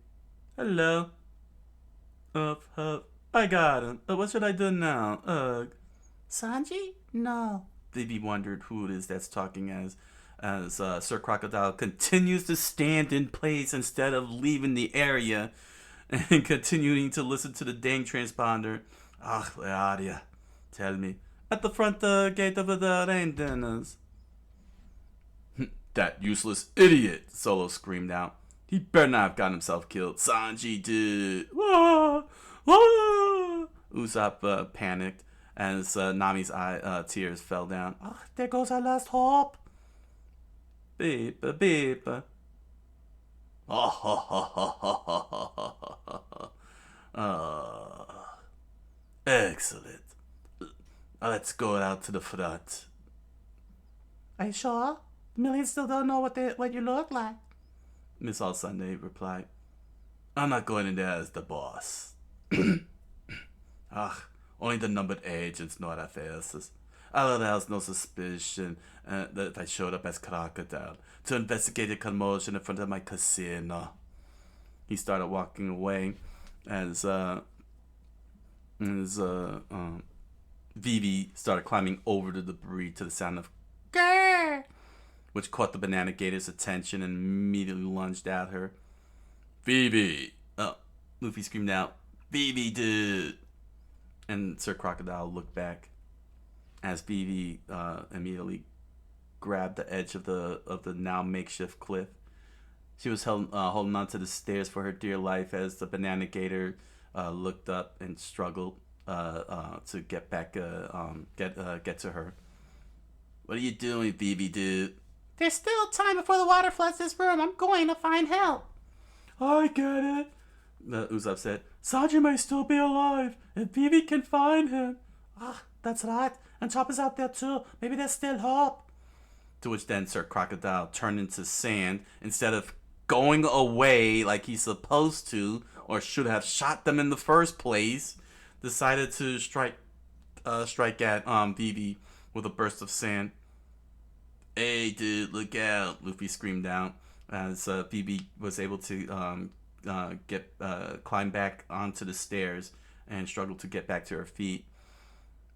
Hello. I got him. What should I do now? Sanji? No. Vivi wondered who it is that's talking as Sir Crocodile continues to stand in place instead of leaving the area and continuing to listen to the dang transponder. "Ah, where are you? Tell me." "At the front gate of the rain dinners." "That useless idiot!" Solo screamed out. "He better not have gotten himself killed." "Sanji did." "Wah, wah." Usopp panicked as Nami's tears fell down. There goes our last hope." "Beep, beep." Excellent. Let's go out to the front. "Are you sure? The millions still don't know what you look like." Miss All Sunday replied, "I'm not going in there as the boss." Only the numbered agents know our faces. I'll arouse no suspicion that I showed up as Crocodile to investigate a commotion in front of my casino." He started Vivi started climbing over the debris to the sound of Grr! which caught the banana gator's attention and immediately lunged at her. Vivi! Oh, Luffy screamed out, Vivi, dude! And Sir Crocodile looked back as Vivi immediately grabbed the edge of the now makeshift cliff. She was holding onto the stairs for her dear life as the banana gator looked up and struggled to get back, get to her. What are you doing, Vivi, dude? There's still time before the water floods this room. I'm going to find help. I get it. Usopp said, Sanji may still be alive, and Vivi can find him. Ah, that's right. And Chopper's out there too. Maybe there's still hope. To which then Sir Crocodile turned into sand instead of going away like he's supposed to, or should have shot them in the first place. Decided to strike at Vivi with a burst of sand. Hey, dude, look out! Luffy screamed out as Vivi was able to climb back onto the stairs and struggled to get back to her feet.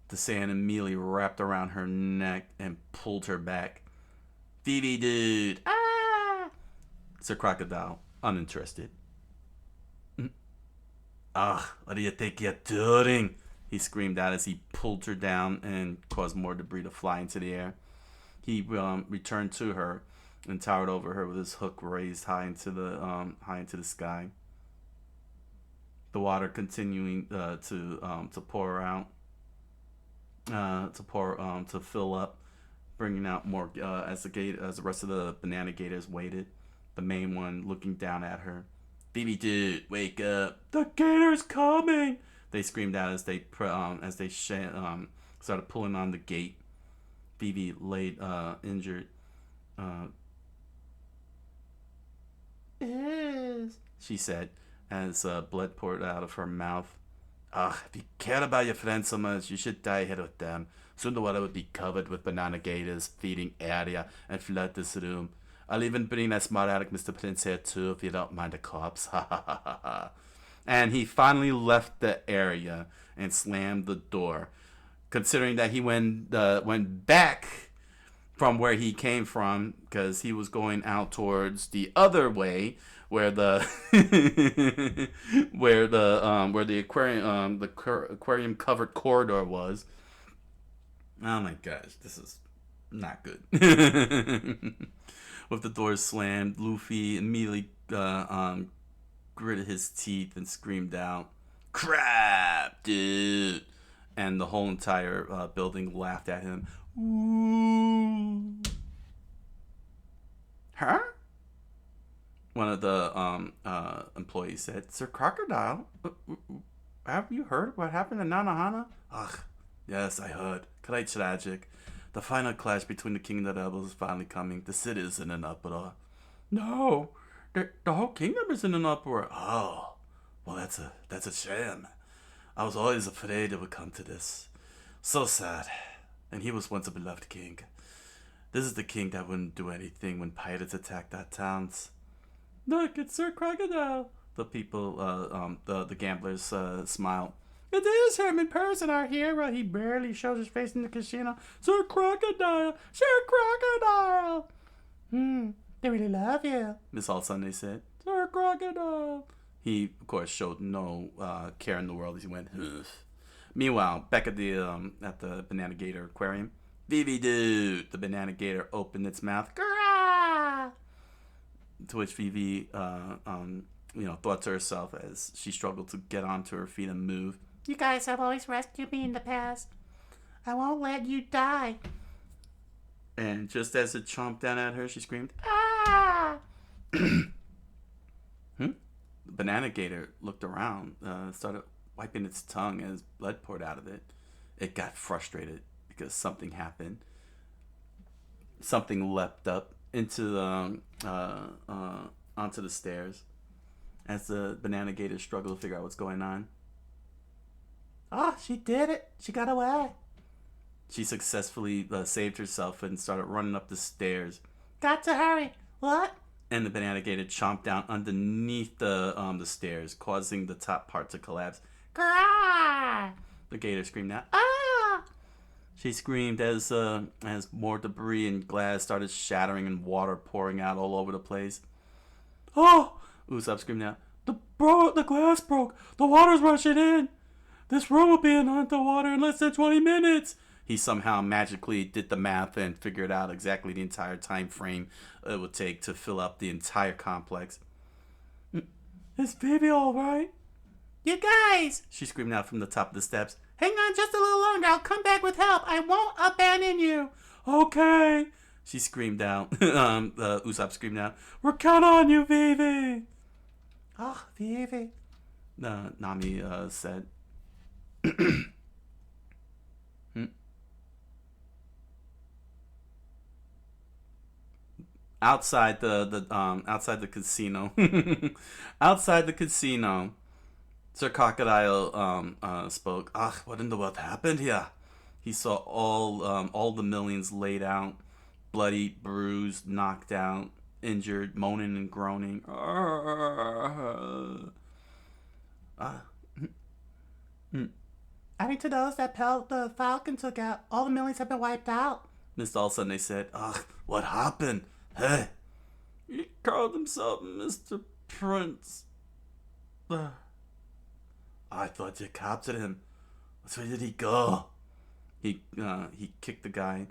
The sand immediately wrapped around her neck and pulled her back. Vivi, dude! Ah! Sir Crocodile, uninterested. What do you think you're doing? He screamed out as he pulled her down and caused more debris to fly into the air. He returned to her and towered over her with his hook raised high into the sky. The water continuing to pour out, to fill up, bringing out more as the rest of the banana gators waited. The main one looking down at her. Vivi, dude, wake up! The gator's coming! They screamed out as they started pulling on the gate. Vivi laid injured. She said as blood poured out of her mouth. If you care about your friends so much, you should die here with them. Soon the water would be covered with banana gators feeding area and flood this room. I'll even bring that smart aleck Mr. Prince here too, if you don't mind the cops. Ha ha ha ha ha. And he finally left the area and slammed the door. Considering that he went back from where he came from, because he was going out towards the other way, where the aquarium covered corridor was. Oh my gosh, this is not good. With the doors slammed, Luffy immediately gritted his teeth and screamed out, "Crap, dude!" And the whole entire building laughed at him. Ooh. Huh? One of the employees said, Sir Crocodile, have you heard what happened to Nanohana? Ugh, yes, I heard. Quite tragic. The final clash between the king and the rebels is finally coming. The city is in an uproar. No, the whole kingdom is in an uproar. Oh, well, that's a shame. I was always afraid it would come to this. So sad. And he was once a beloved king. This is the king that wouldn't do anything when pirates attacked our towns. Look, it's Sir Crocodile. The people, the gamblers smiled. It is him in person, our hero. He barely shows his face in the casino. Sir Crocodile! Sir Crocodile! They really love you. Miss All Sunday said. Sir Crocodile! He, of course, showed no care in the world as he went, ugh. Meanwhile, back at the Banana Gator Aquarium, Vivi dude! The Banana Gator opened its mouth. Grrrah! To which Vivi, thought to herself as she struggled to get onto her feet and move. You guys have always rescued me in the past. I won't let you die. And just as it chomped down at her, she screamed, Ah! The Banana Gator looked around, started wiping its tongue as blood poured out of it. It got frustrated because something happened. Something leapt up into onto the stairs as the Banana Gator struggled to figure out what's going on. Oh, she did it. She got away. She successfully saved herself and started running up the stairs. Got to hurry. What? And the Banana Gator chomped down underneath the stairs, causing the top part to collapse. Grrrr! The gator screamed out, Ah! She screamed as more debris and glass started shattering and water pouring out all over the place. Oh! Usopp screamed out. The glass broke. The water's rushing in. This room will be in underwater in less than 20 minutes. He somehow magically did the math and figured out exactly the entire time frame it would take to fill up the entire complex. Is Vivi alright? You guys! She screamed out from the top of the steps. Hang on just a little longer. I'll come back with help. I won't abandon you. Okay. She screamed out. Usopp screamed out. We're counting on you, Vivi. Oh, Vivi. Nami said. Outside the casino, outside the casino, Sir Crocodile spoke. Ah, what in the world happened here? He saw all the millions laid out, bloody, bruised, knocked out, injured, moaning and groaning. Adding to those that the Falcon took out, all the millions have been wiped out. Missed all of a sudden they said, "Ah, what happened? Hey, he called himself Mr. Prince. I thought you captured him. Where did he go?" He kicked the guy.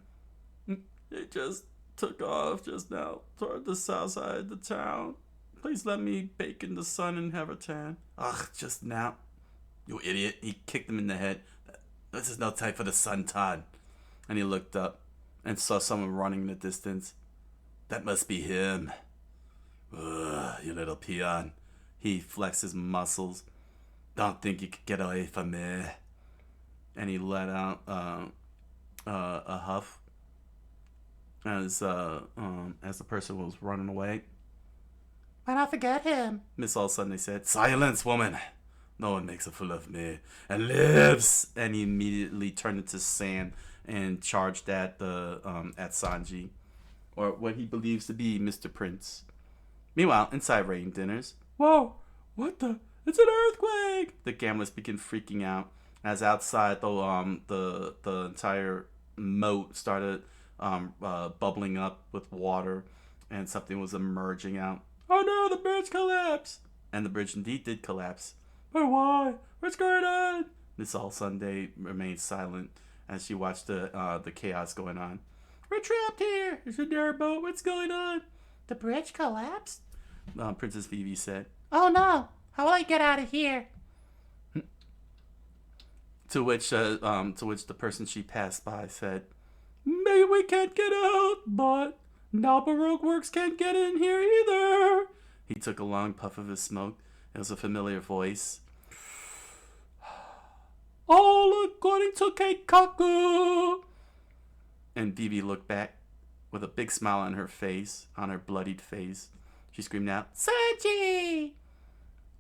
He just took off just now toward the south side of the town. Please let me bake in the sun and have a tan. Ugh, just now. You idiot. He kicked him in the head. This is no time for the suntan. And he looked up and saw someone running in the distance. That must be him. Ugh, you little peon. He flexed his muscles. Don't think you could get away from me. And he let out a huff as the person was running away. Why not forget him? Miss all of a sudden they said, "Silence, woman! No one makes a fool of me and lives." And he immediately turned into sand and charged at at Sanji, or what he believes to be Mr. Prince. Meanwhile, inside Rain Dinners, whoa! What the? It's an earthquake! The gamblers begin freaking out as outside the entire moat started bubbling up with water, and something was emerging out. Oh no! The bridge collapsed. And the bridge indeed did collapse. But why? What's going on? Miss All Sunday remained silent as she watched the chaos going on. We're trapped here. Isn't there a boat? What's going on? The bridge collapsed? Princess Vivi said. Oh no! How will I get out of here? To which the person she passed by said, "Maybe we can't get out, but now Baroque Works can't get in here either." He took a long puff of his smoke. It was a familiar voice. All according to Keikaku. And Vivi looked back with a big smile on her face, on her bloodied face. She screamed out, "Sanji!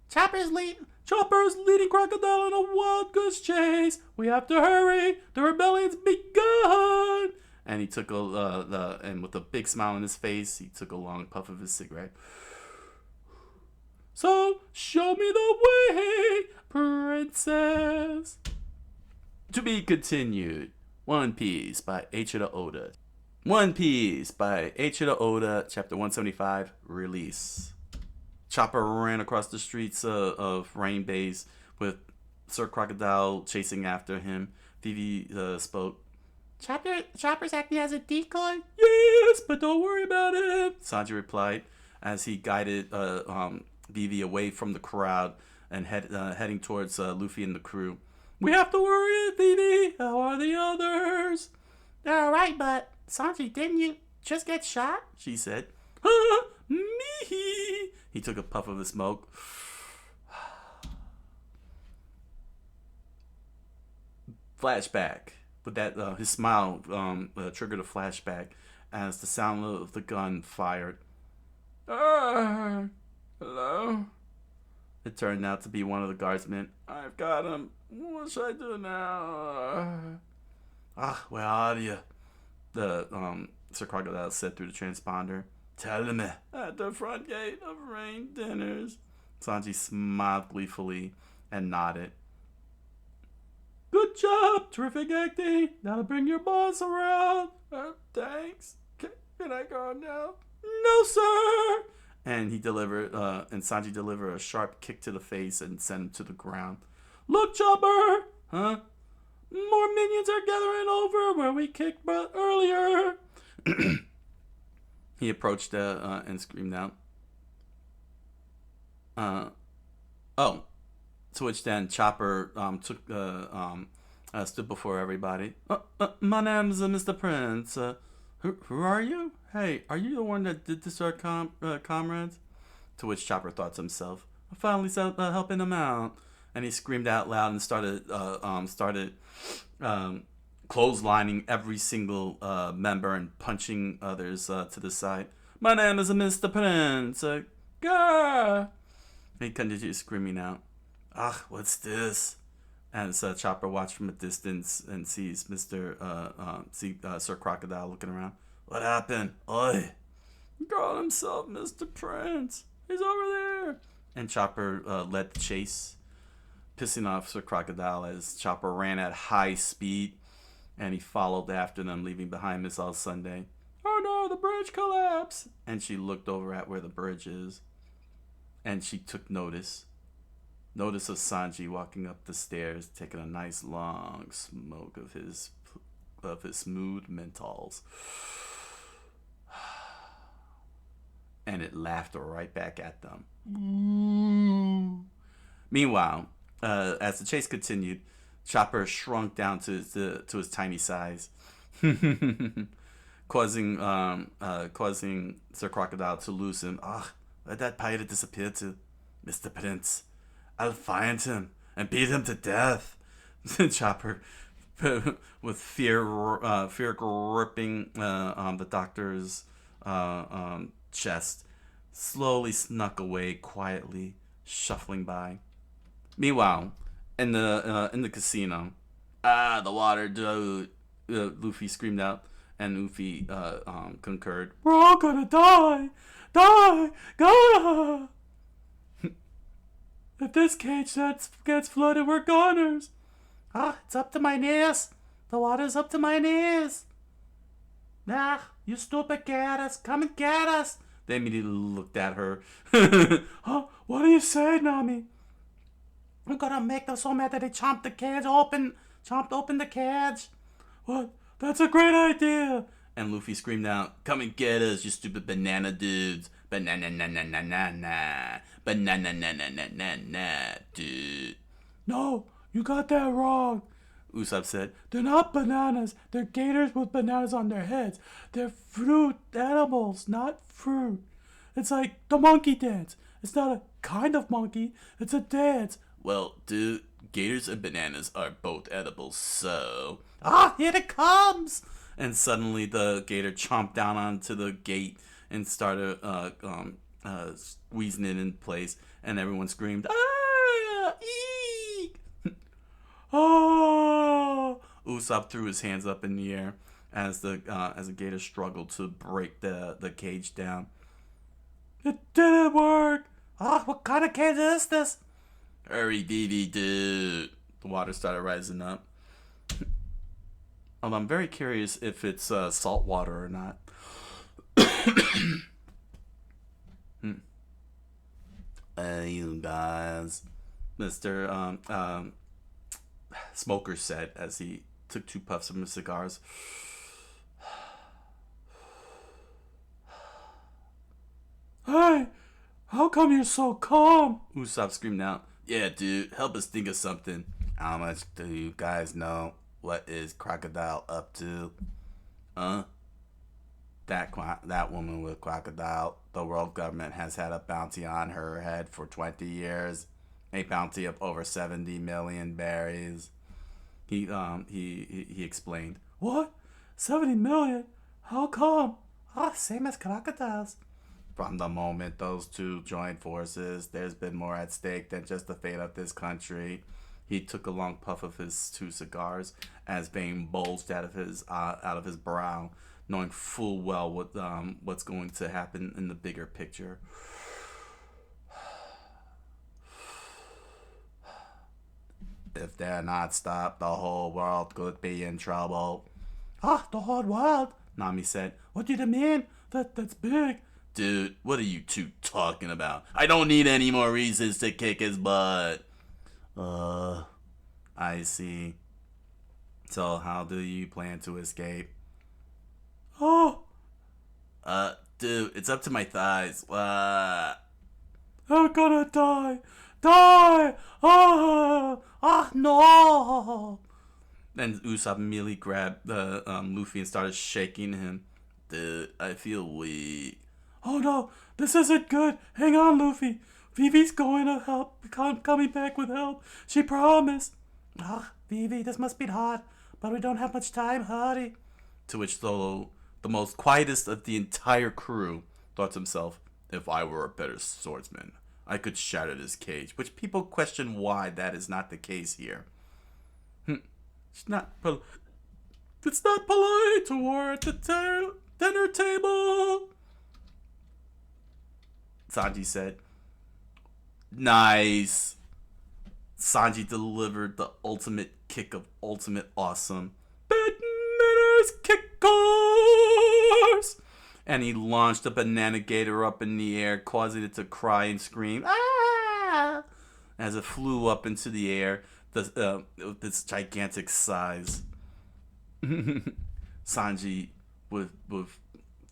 Chopper's leading Crocodile on a wild goose chase. We have to hurry. The rebellion's begun." And he took and with a big smile on his face, he took a long puff of his cigarette. "So, show me the way, princess." To be continued. One Piece by Eiichiro Oda. One Piece by Eiichiro Oda, Chapter 175, Release. Chopper ran across the streets of Rain Base with Sir Crocodile chasing after him. Vivi spoke. Chopper's acting as a decoy? Yes, but don't worry about him, Sanji replied as he guided Vivi away from the crowd and heading towards Luffy and the crew. "We have to worry, Vivi. How are the others?" "They're alright, but Sanji, didn't you just get shot?" she said. Me. He took a puff of his smoke. Flashback. With that, his smile triggered a flashback as the sound of the gun fired. Hello? It turned out to be one of the guardsmen. "I've got him. What should I do now?" Where are you?" The Sir Crocodile said through the transponder. "Tell me." "At the front gate of Rain Dinners." Sanji smiled gleefully and nodded. "Good Good job. Terrific acting. Now to bring your boss around. Thanks. Can I go now? No, sir. And Sanji delivered a sharp kick to the face and sent him to the ground. Look, Chopper. Huh? More minions are gathering over where we kicked butt earlier. He approached and screamed out. Oh. To which then Chopper stood before everybody. My name's Mr. Prince. Who are you? Hey, are you the one that did this to our comrades? To which Chopper thought to himself, I finally started helping him out. And he screamed out loud and started clotheslining every single member and punching others to the side. My name is Mr. Prince. Gah! He continued screaming out. What's this? And Chopper watched from a distance and sees Sir Crocodile looking around. What happened? Oi! He called himself Mr. Prince. He's over there. And Chopper led the chase, pissing off Sir Crocodile as Chopper ran at high speed, and he followed after them, leaving behind Miss All Sunday. Oh no, the bridge collapsed! And she looked over at where the bridge is, and she took notice of Sanji walking up the stairs, taking a nice long smoke of his smooth menthols. And it laughed right back at them. Meanwhile, as the chase continued, Chopper shrunk down to his tiny size, causing Sir Crocodile to lose him. Where'd that pirate disappear to? Mr. Prince, I'll find him and beat him to death. Chopper, with fear gripping the doctor's chest, slowly snuck away quietly, shuffling by. Meanwhile, in the casino, the water, dude! Luffy screamed out, and Luffy concurred. We're all gonna die, go! If this cage gets flooded, we're goners. It's up to my knees. The water's up to my knees. You stupid gators, come and get us. They immediately looked at her. What do you say, Nami? I'm gonna make them so mad that they chomped open the cage. What? That's a great idea. And Luffy screamed out, come and get us, you stupid banana dudes. Banana, dude. No, you got that wrong, Usopp said. They're not bananas. They're gators with bananas on their heads. They're fruit animals, not fruit. It's like the monkey dance. It's not a kind of monkey. It's a dance. Well, dude, gators and bananas are both edible, so... Here it comes! And suddenly the gator chomped down onto the gate and started squeezing it in place, and everyone screamed, eek! Usopp threw his hands up in the air as the gator struggled to break the cage down. It didn't work! What kind of cage is this? Hurry, BB, dude! The water started rising up. I'm very curious if it's salt water or not. You guys, Mr. Smoker said as he took 2 puffs from his cigars. Hey, how come you're so calm? Usopp screamed out. Yeah, dude, help us think of something. How much do you guys know? What is Crocodile up to? That woman with Crocodile, the world government has had a bounty on her head for 20 years. A bounty of over 70 million berries. He explained. What? 70 million? How come? Same as crocodiles. From the moment those two joined forces, there's been more at stake than just the fate of this country. He took a long puff of his 2 cigars as vein bulged out of his brow, knowing full well what's going to happen in the bigger picture. If they're not stopped, the whole world could be in trouble. Ah, the whole world? Nami said. What do you mean? That's big. Dude, what are you two talking about? I don't need any more reasons to kick his butt. I see. So how do you plan to escape? Oh, Dude, it's up to my thighs. I'm gonna die. Die! Ah, no! Then Usopp immediately grabbed Luffy and started shaking him. Dude, I feel weak. Oh no, this isn't good. Hang on, Luffy. Vivi's going to help, coming back with help. She promised. Ah, Vivi, this must be hard, but we don't have much time. Hurry. To which Solo, the most quietest of the entire crew, thought to himself, if I were a better swordsman, I could shatter this cage. Which people question why that is not the case here. It's not polite to war at the dinner table, Sanji said. Nice. Sanji delivered the ultimate kick of ultimate awesome. Bananas kickers! And he launched a banana gator up in the air, causing it to cry and scream, ah! As it flew up into the air, with its gigantic size. Sanji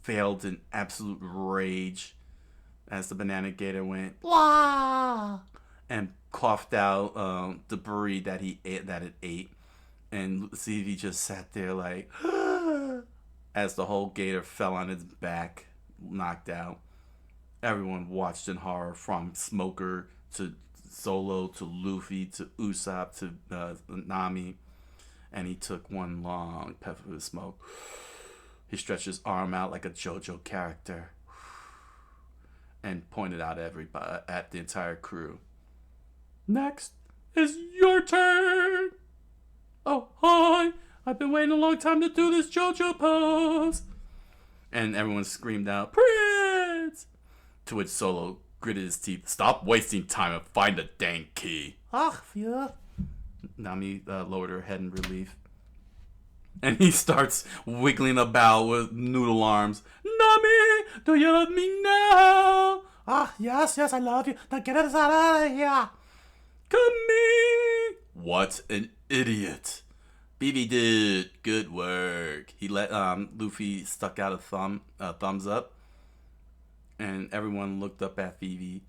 failed in absolute rage as the banana gator went blah and coughed out debris that it ate, and Luffy just sat there like as the whole gator fell on its back, knocked out. Everyone watched in horror, from Smoker to Solo to Luffy to Usopp to Nami, and he took one long puff of his smoke. He stretched his arm out like a JoJo character and pointed out at the entire crew. Next is your turn. Oh, hi. I've been waiting a long time to do this JoJo pose. And everyone screamed out, Prince! To which Solo gritted his teeth. Stop wasting time and find the dang key. Ah, phew. Nami lowered her head in relief. And he starts wiggling about with noodle arms. Nami, do you love me now? Ah, yes, I love you. Now get us out of here. Come me. What an idiot. BB dude, good work. He let Luffy stuck out a thumbs up, and everyone looked up at Vivi,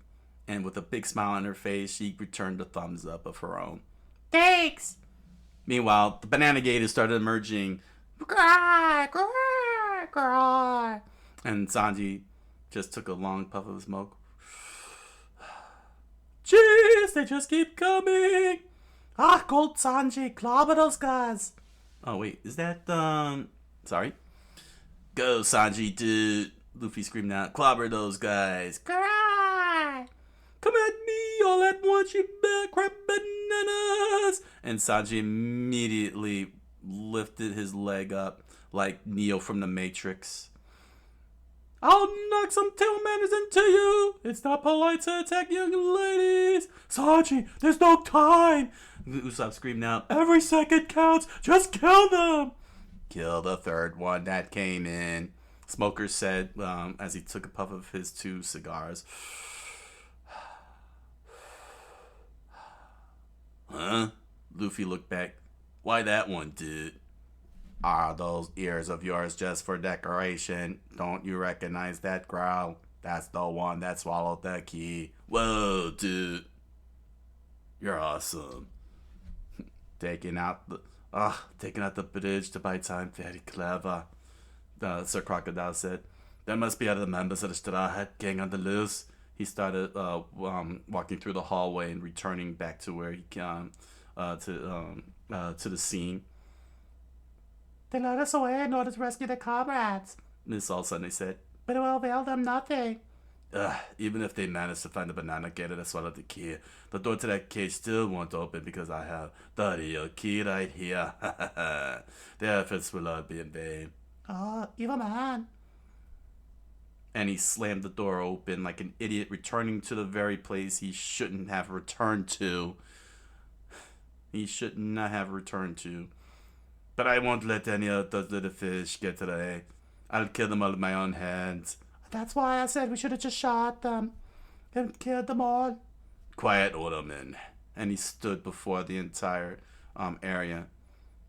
and with a big smile on her face, she returned a thumbs up of her own. Thanks. Meanwhile, the banana gators started emerging. Cry. And Sanji just took a long puff of smoke. Jeez, they just keep coming. Ah, Gold Sanji, clobber those guys. Oh, wait, is that, sorry? Go, Sanji, dude. Luffy screamed out, clobber those guys. Cry. Come at me all at once, you crap bananas. And Sanji immediately lifted his leg up like Neo from the Matrix. I'll knock some tail manners into you. It's not polite to attack young ladies. Sanji, there's no time. Usopp screamed out, every second counts. Just kill them. Kill the third one that came in, Smoker said as he took a puff of his 2 cigars. Huh? Luffy looked back. Why that one, dude? Are those ears of yours just for decoration? Don't you recognize that growl? That's the one that swallowed the key. Whoa, dude. You're awesome. Taking out the bridge to buy time. Very clever. Sir Crocodile said. There must be other members of the Straw Hat Gang on the loose. He started walking through the hallway and returning back to where he came to the scene. They led us away in order to rescue their comrades. Miss All Sunday said. But it will avail them nothing. Even if they manage to find the banana gator that swallowed the key, the door to that cage still won't open because I have the real key right here. Their efforts will all be in vain. Oh, evil man. And he slammed the door open like an idiot, returning to the very place he shouldn't have returned to. he should not have returned to. But I won't let any of those little fish get to the egg. I'll kill them all with my own hands. That's why I said we should have just shot them and killed them all. Quiet, Odoman. And he stood before the entire area.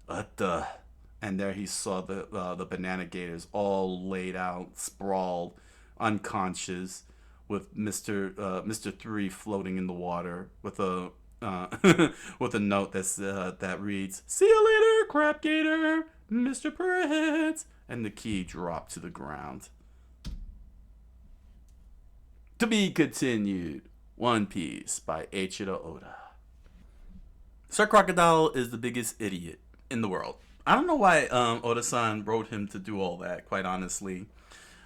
And there he saw the banana gators all laid out, sprawled, unconscious, with Mr. Three floating in the water with a with a note that reads, "See you later, Crap Gator, Mr. Prince," and the key dropped to the ground. To be continued. One Piece by Eiichiro Oda. Sir Crocodile is the biggest idiot in the world. I don't know why Oda-san wrote him to do all that, quite honestly.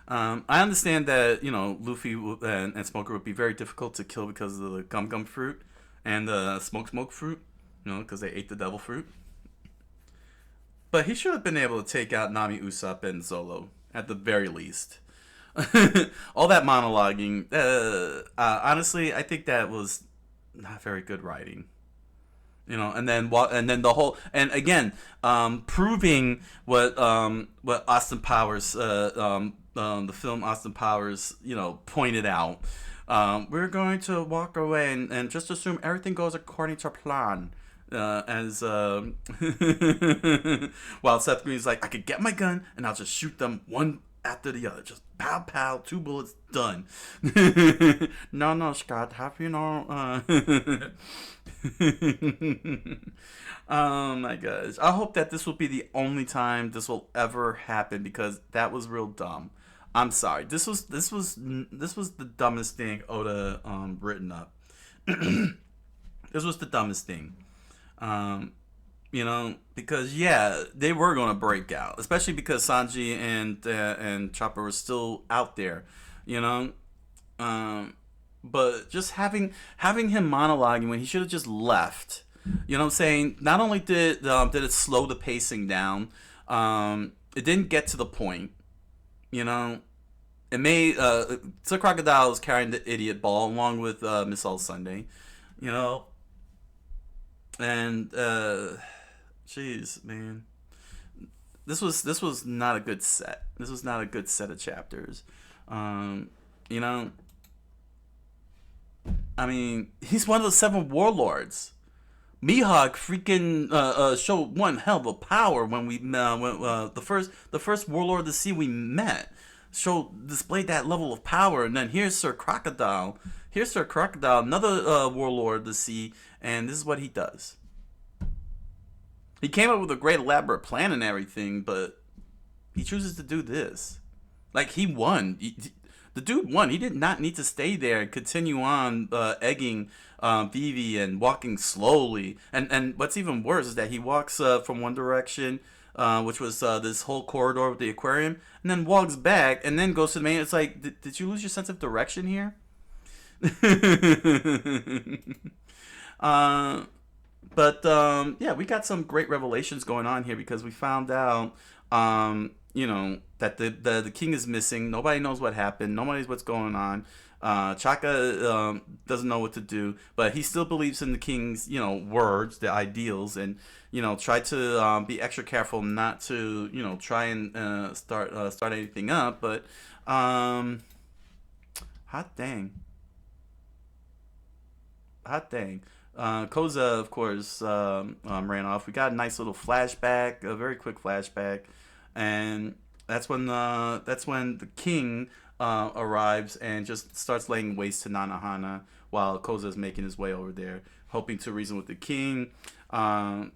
I understand that, Luffy and Smoker would be very difficult to kill because of the gum fruit and the smoke fruit, because they ate the devil fruit. But he should have been able to take out Nami, Usopp, and Zolo, at the very least. All that monologuing, honestly, I think that was not very good writing. And then the whole, and again, proving what Austin Powers, the film Austin Powers, pointed out. We're going to walk away and just assume everything goes according to plan. While Seth Green's like, I could get my gun and I'll just shoot them one after the other, just pow pow, 2 bullets, done. No, Scott, have you know? Oh my gosh, I hope that this will be the only time this will ever happen, because that was real dumb. I'm sorry. This was the dumbest thing Oda written up. This was the dumbest thing. Because they were going to break out, especially because Sanji and Chopper were still out there, but just having him monologuing when he should have just left, what I'm saying? Not only did it slow the pacing down, it didn't get to the point, It made Sir Crocodile was carrying the idiot ball along with Miss All Sunday, and jeez, man, this was not a good set. This was not a good set of chapters. I mean, he's one of the 7 warlords. Mihawk freaking showed one hell of a power when the first warlord of the sea we met displayed that level of power, and then here's Sir Crocodile. Another warlord of the sea, and this is what he does. He came up with a great elaborate plan and everything, but he chooses to do this. Like, he won. The dude won. He did not need to stay there and continue on egging Vivi and walking slowly. And what's even worse is that he walks from one direction, which was this whole corridor with the aquarium, and then walks back and then goes to the main. It's like, did you lose your sense of direction here? But we got some great revelations going on here, because we found out, that the king is missing. Nobody knows what happened. Nobody knows what's going on. Chaka doesn't know what to do, but he still believes in the king's, words, the ideals, and try to be extra careful not to, try and start anything up. But hot dang. Koza, of course, ran off. We got a nice little flashback, a very quick flashback, and that's when the king arrives and just starts laying waste to Nanohana while Koza is making his way over there, hoping to reason with the king. We're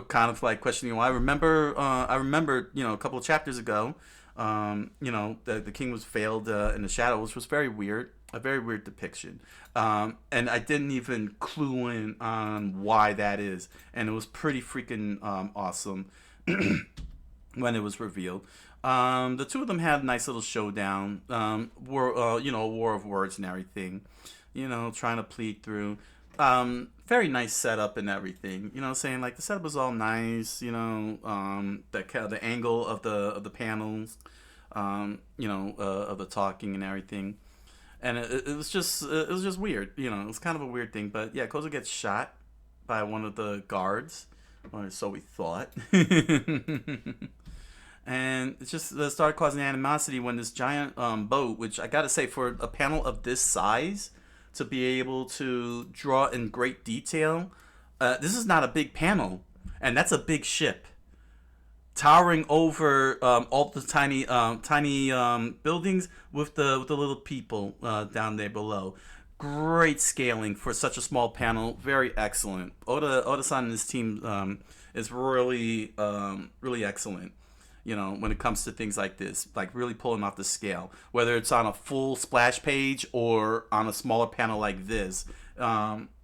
kind of like questioning why. I remember, a couple of chapters ago, the king was failed in the shadow, which was very weird. A very weird depiction. And I didn't even clue in on why that is. And it was pretty freaking awesome when it was revealed. The two of them had a nice little showdown. War of words and everything. Trying to plead through. Very nice setup and everything. Saying like the setup was all nice. The angle of the panels. Of the talking and everything. And it was just weird, it was kind of a weird thing. But yeah, Koza gets shot by one of the guards, or so we thought. And it just started causing animosity when this giant boat, which I gotta say, for a panel of this size, to be able to draw in great detail, this is not a big panel, and that's a big ship towering over all the tiny buildings with the little people down there below. Great scaling for such a small panel. Very excellent. Oda-san and his team is really excellent. When it comes to things like this, like really pulling off the scale, whether it's on a full splash page or on a smaller panel like this,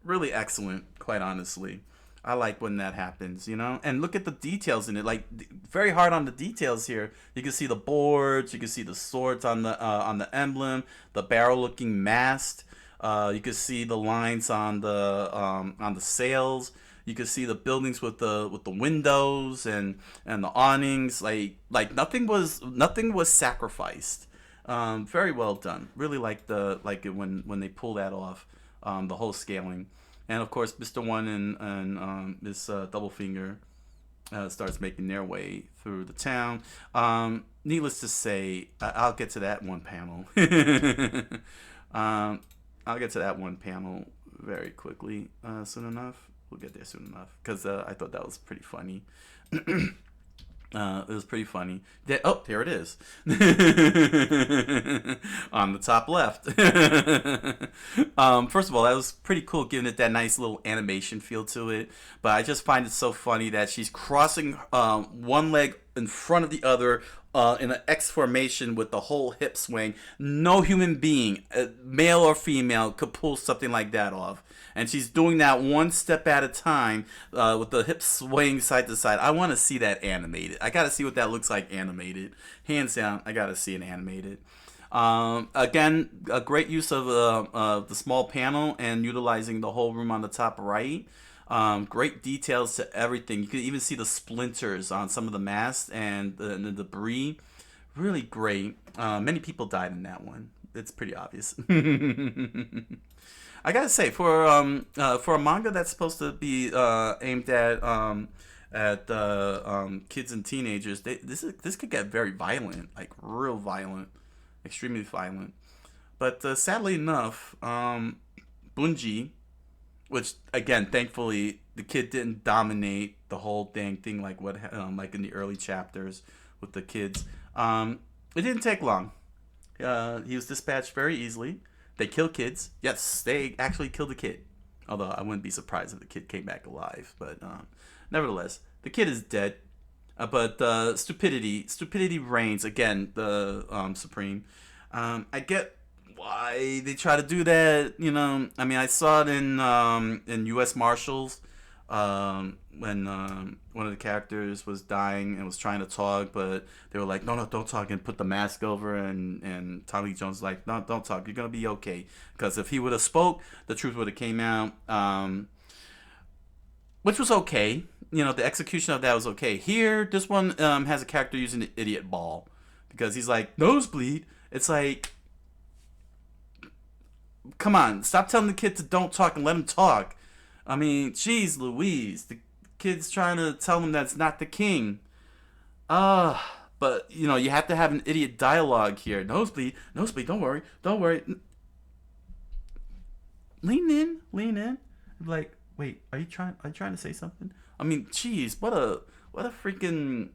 really excellent, quite honestly. I like when that happens, and look at the details in it, like very hard on the details here. You can see the boards, you can see the swords on the emblem, the barrel looking mast. You can see the lines on the sails. You can see the buildings with the windows and the awnings. Like nothing was sacrificed. Very well done. Really like it when they pull that off. The whole scaling, and of course Mr. One and Miss Double Finger starts making their way through the town. Needless to say, I'll get to that one panel. I'll get to that one panel very quickly soon enough. We'll get there soon enough because I thought that was pretty funny. It was pretty funny. Here it is. On the top left. First of all, that was pretty cool, giving it that nice little animation feel to it. But I just find it so funny that she's crossing one leg in front of the other in an X formation with the whole hip swing. No human being, male or female, could pull something like that off. And she's doing that one step at a time with the hips swaying side to side. I want to see that animated. I got to see what that looks like animated. Hands down, I got to see it animated. Again, a great use of the small panel and utilizing the whole room on the top right. Great details to everything. You can even see the splinters on some of the masts and the debris. Really great. Many people died in that one. It's pretty obvious. I gotta say, for a manga that's supposed to be aimed at kids and teenagers, this could get very violent, like real violent, extremely violent. But sadly enough, Bunji, which again, thankfully, the kid didn't dominate the whole dang thing like like in the early chapters with the kids. It didn't take long. He was dispatched very easily. They kill kids. Yes, they actually killed a kid. Although I wouldn't be surprised if the kid came back alive. But nevertheless, the kid is dead. But stupidity reigns again. The supreme. I get why they try to do that. I mean, I saw it in U.S. Marshals. When one of the characters was dying and was trying to talk, but they were like, no, don't talk, and put the mask over, and Tommy Lee Jones was like, no, don't talk, you're gonna be okay, because if he would have spoke, the truth would have came out, which was okay. The execution of that was okay. Here, this one has a character using the idiot ball, because he's like, nosebleed. It's like, come on, stop telling the kid to don't talk and let him talk. I mean, geez Louise, the kid's trying to tell him that's not the king. But, you have to have an idiot dialogue here. Nosebleed, don't worry. Lean in. Like, wait, are you trying to say something? I mean, geez, what a freaking,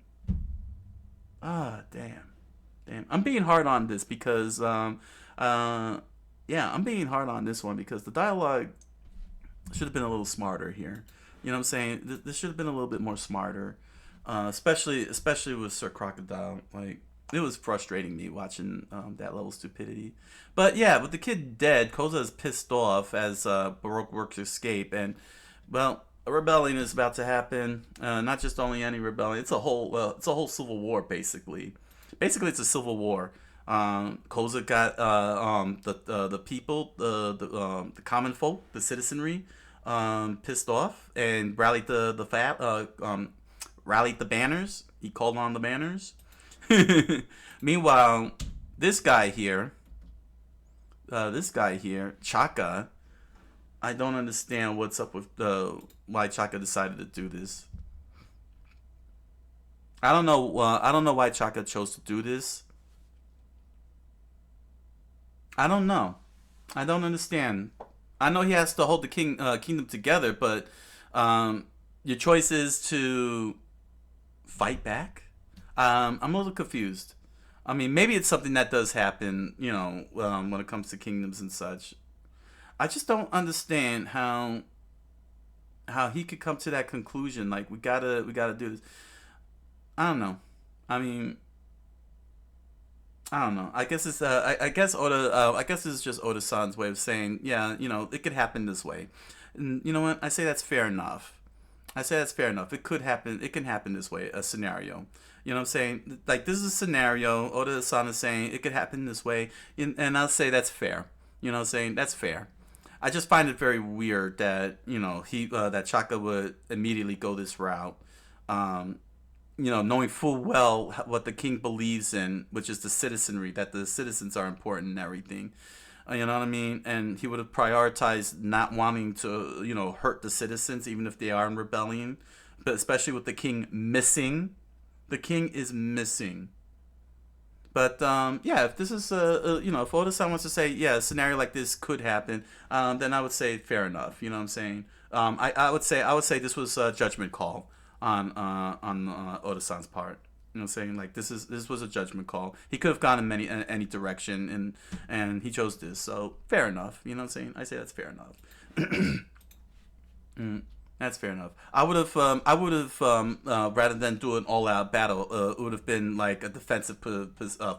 damn. I'm being hard on this because, I'm being hard on this one because the dialogue should have been a little smarter here. You know what I'm saying? This should have been a little bit more smarter, especially with Sir Crocodile. Like, it was frustrating me watching that level of stupidity. But yeah, with the kid dead, Koza is pissed off as Baroque works escape, and well, a rebellion is about to happen. Not just only any rebellion; it's a whole civil war basically. Basically, it's a civil war. Koza got the people, the common folk, the citizenry, pissed off and rallied rallied the banners. He called on the banners. Meanwhile, this guy here, Chaka, I don't understand what's up with why Chaka decided to do this. I don't know. I don't know why Chaka chose to do this. I don't know. I don't understand. I know he has to hold the kingdom together, but um, your choice is to fight back. I'm a little confused. I mean, maybe it's something that does happen, when it comes to kingdoms and such. I just don't understand how he could come to that conclusion. Like we gotta do this. I don't know. I mean, I don't know. I guess it's I guess Oda I guess it's just Oda-san's way of saying, yeah, it could happen this way. And you know what? I say that's fair enough. I say that's fair enough. It could happen. It can happen this way. A scenario. You know what I'm saying? Like this is a scenario. Oda-san is saying it could happen this way, and I'll say that's fair. You know what I'm saying? That's fair. I just find it very weird that he that Chaka would immediately go this route. Um, knowing full well what the king believes in, which is the citizenry, that the citizens are important and everything. You know what I mean? And he would have prioritized not wanting to, hurt the citizens, even if they are in rebellion. But especially with the king missing, the king is missing. But yeah, if this is if Oda-san wants to say, yeah, a scenario like this could happen, then I would say fair enough. You know what I'm saying? I would say this was a judgment call on Oda-san's part. You know what I'm saying? Like this was a judgment call. He could have gone in any direction, and he chose this. So fair enough. You know what I'm saying? I say that's fair enough. Mm, that's fair enough. Rather than do an all-out battle, it would have been like a defensive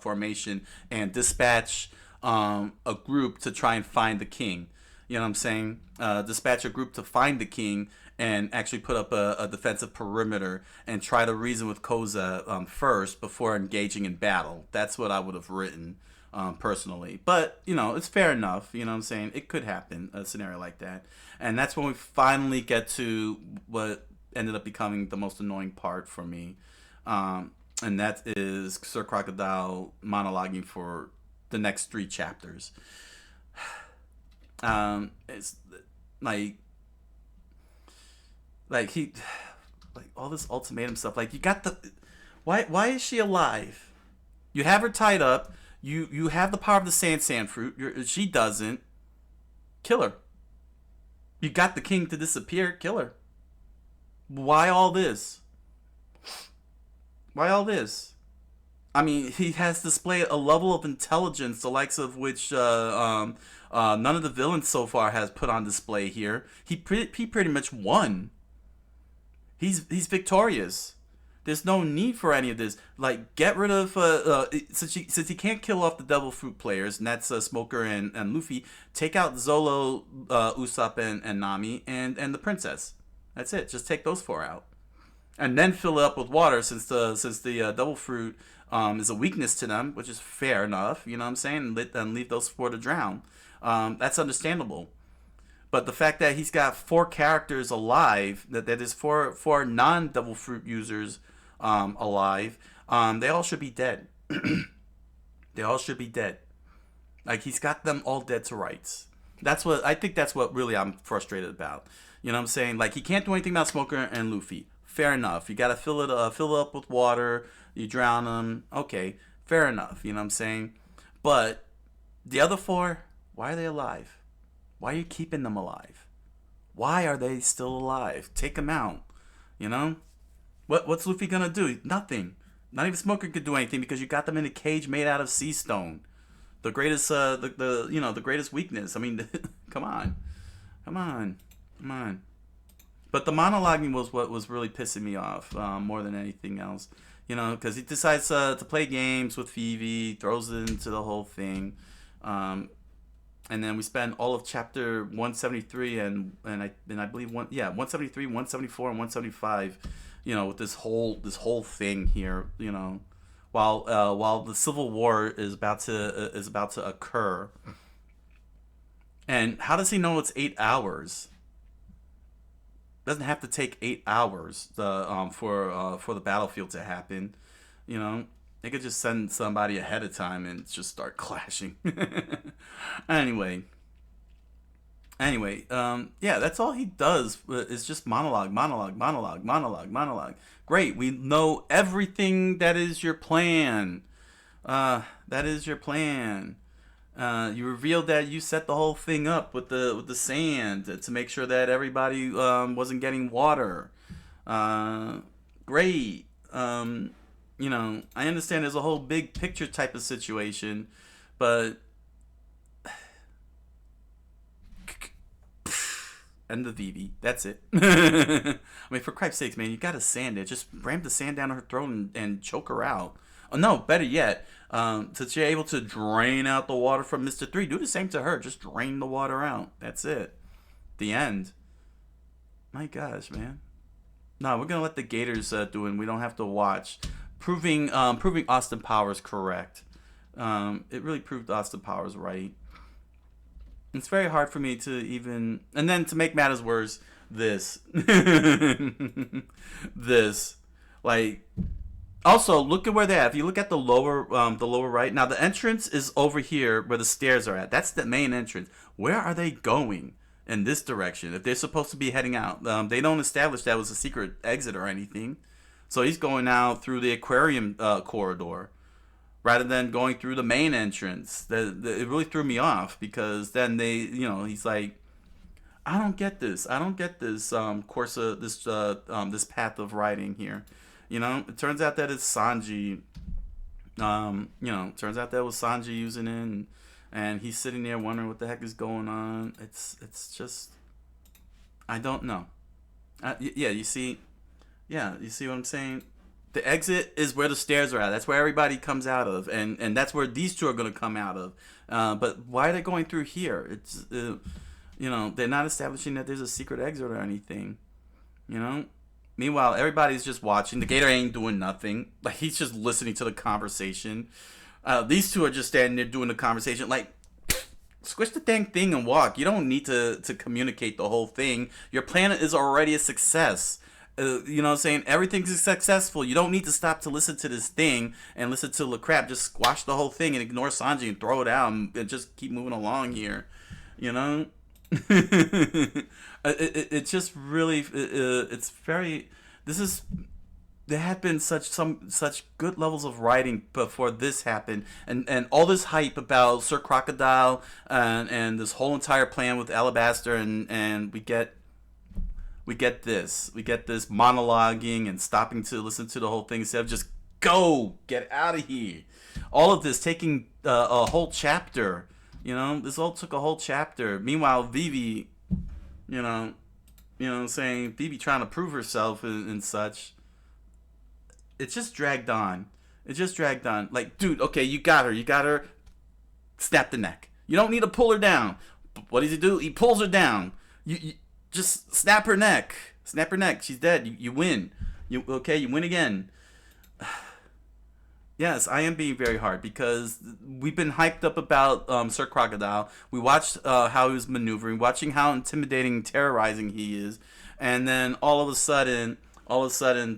formation and dispatch a group to try and find the king. You know what I'm saying? Dispatch a group to find the king and actually put up a defensive perimeter and try to reason with Koza first before engaging in battle. That's what I would have written personally. But, it's fair enough. You know what I'm saying? It could happen, a scenario like that. And that's when we finally get to what ended up becoming the most annoying part for me. And that is Sir Crocodile monologuing for the next 3 chapters. It's like he like all this ultimatum stuff. Like you got the why is she alive? You have her tied up. You have the power of the sand fruit. She doesn't. Kill her. You got the king to disappear. Kill her. Why all this? Why all this? I mean, he has displayed a level of intelligence, the likes of which none of the villains so far has put on display here. He pretty much won. He's victorious. There's no need for any of this. Like, get rid of since he can't kill off the devil fruit players, and that's Smoker and Luffy. Take out Zolo, Usopp, and Nami, and the princess. That's it. Just take those 4 out, and then fill it up with water since the devil fruit is a weakness to them, which is fair enough. You know what I'm saying? And leave those 4 to drown. That's understandable. But the fact that he's got 4 characters alive, that is four non-devil fruit users alive, they all should be dead. They all should be dead. Like he's got them all dead to rights. That's what really I'm frustrated about. You know what I'm saying? Like he can't do anything about Smoker and Luffy. Fair enough. You gotta fill it up with water. You drown them. Okay, fair enough. You know what I'm saying? But the other 4, why are they alive? Why are you keeping them alive? Why are they still alive? Take them out. You know? What's Luffy gonna do? Nothing. Not even Smoker could do anything because you got them in a cage made out of sea stone. The greatest the greatest weakness. I mean, come on. Come on. Come on. But the monologuing was what was really pissing me off more than anything else. Because he decides to play games with Phoebe, throws it into the whole thing. And then we spend all of chapter 173 and I believe 173, 174, and 175, with this whole thing here, while the Civil War is about to occur. And how does he know it's 8 hours? It doesn't have to take 8 hours for the battlefield to happen, They could just send somebody ahead of time and just start clashing. Anyway, Anyway, yeah, that's all he does. Is just monologue, monologue, monologue, monologue, monologue. Great, we know everything that is your plan. That is your plan. You revealed that you set the whole thing up with the sand to make sure that everybody wasn't getting water. Uh, Great. I understand there's a whole big picture type of situation, but and the Vivi. That's it. I mean, for Christ's sakes, man, you gotta sand it. Just ram the sand down her throat and choke her out. Oh, no, better yet, since you're able to drain out the water from Mr. 3, do the same to her. Just drain the water out. That's it. The end. My gosh, man. No, we're gonna let the Gators do it. And we don't have to watch. Proving Austin Powers correct. It really proved Austin Powers right. It's very hard for me to even, and then to make matters worse, this, this, like, also look at where they are. If you look at the lower right, now the entrance is over here where the stairs are at. That's the main entrance. Where are they going in this direction? If they're supposed to be heading out, they don't establish that was a secret exit or anything. So he's going out through the aquarium corridor, rather than going through the main entrance. It really threw me off because then he's like, I don't get this. I don't get this course of this path of writing here. It turns out that it's Sanji. Turns out that was Sanji using it, and he's sitting there wondering what the heck is going on. It's just, I don't know. You see what I'm saying? The exit is where the stairs are at. That's where everybody comes out of, and that's where these two are going to come out of. But why are they going through here? It's they're not establishing that there's a secret exit or anything. Meanwhile, everybody's just watching. The Gator ain't doing nothing. Like, he's just listening to the conversation. These two are just standing there doing the conversation. Like, squish the dang thing and walk. You don't need to communicate the whole thing. Your planet is already a success. You know what I'm saying? Everything's successful. You don't need to stop to listen to this thing and listen to the crap. Just squash the whole thing and ignore Sanji and throw it out and just keep moving along here. It just really, it's very, there had been such good levels of writing before this happened, and all this hype about Sir Crocodile and this whole entire plan with Alabaster, and we get this monologuing and stopping to listen to the whole thing instead of just get out of here. All of this taking a whole chapter. This all took a whole chapter. Meanwhile, Vivi, saying Vivi trying to prove herself and such. It just dragged on. Like, dude, okay, you got her. Snap the neck. You don't need to pull her down. But what does he do? He pulls her down. You just snap her neck. She's dead. You win. You win again. Yes, I am being very hard because we've been hyped up about Sir Crocodile. We watched how he was maneuvering, watching how intimidating and terrorizing he is, and then all of a sudden,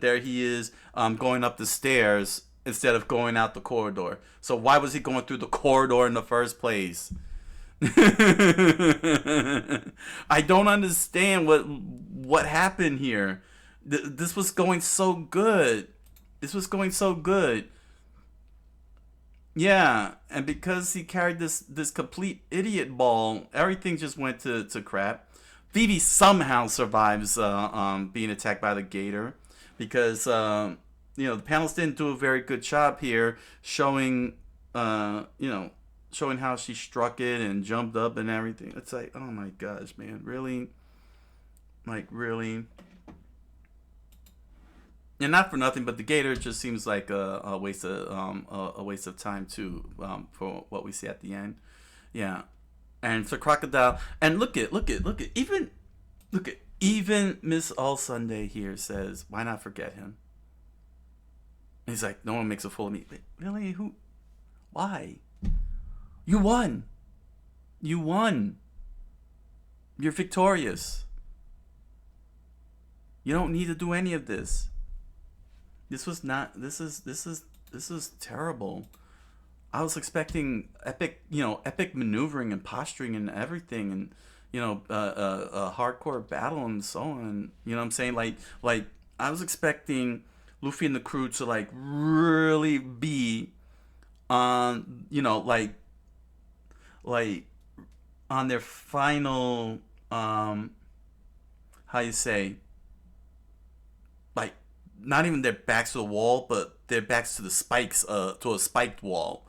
there he is going up the stairs instead of going out the corridor. So why was he going through the corridor in the first place? I don't understand what happened here. This was going so good. Yeah, and because he carried this complete idiot ball, everything just went to crap. Vivi somehow survives being attacked by the Gator because the panelists didn't do a very good job here showing how she struck it and jumped up and everything. It's like, oh my gosh, man, really? Like, really? And not for nothing, but the Gator just seems like a waste of time too, for what we see at the end. Yeah, and for Crocodile, and look at even Miss All Sunday here says, why not forget him? And he's like, no one makes a fool of me. Really? Who? Why? You won. You're victorious. You don't need to do any of this. This is terrible. I was expecting epic maneuvering and posturing and everything, and a hardcore battle and so on. You know what I'm saying? Like I was expecting Luffy and the crew to like really be on, like on their final, how you say, like not even their backs to the wall, but their backs to the spikes, to a spiked wall.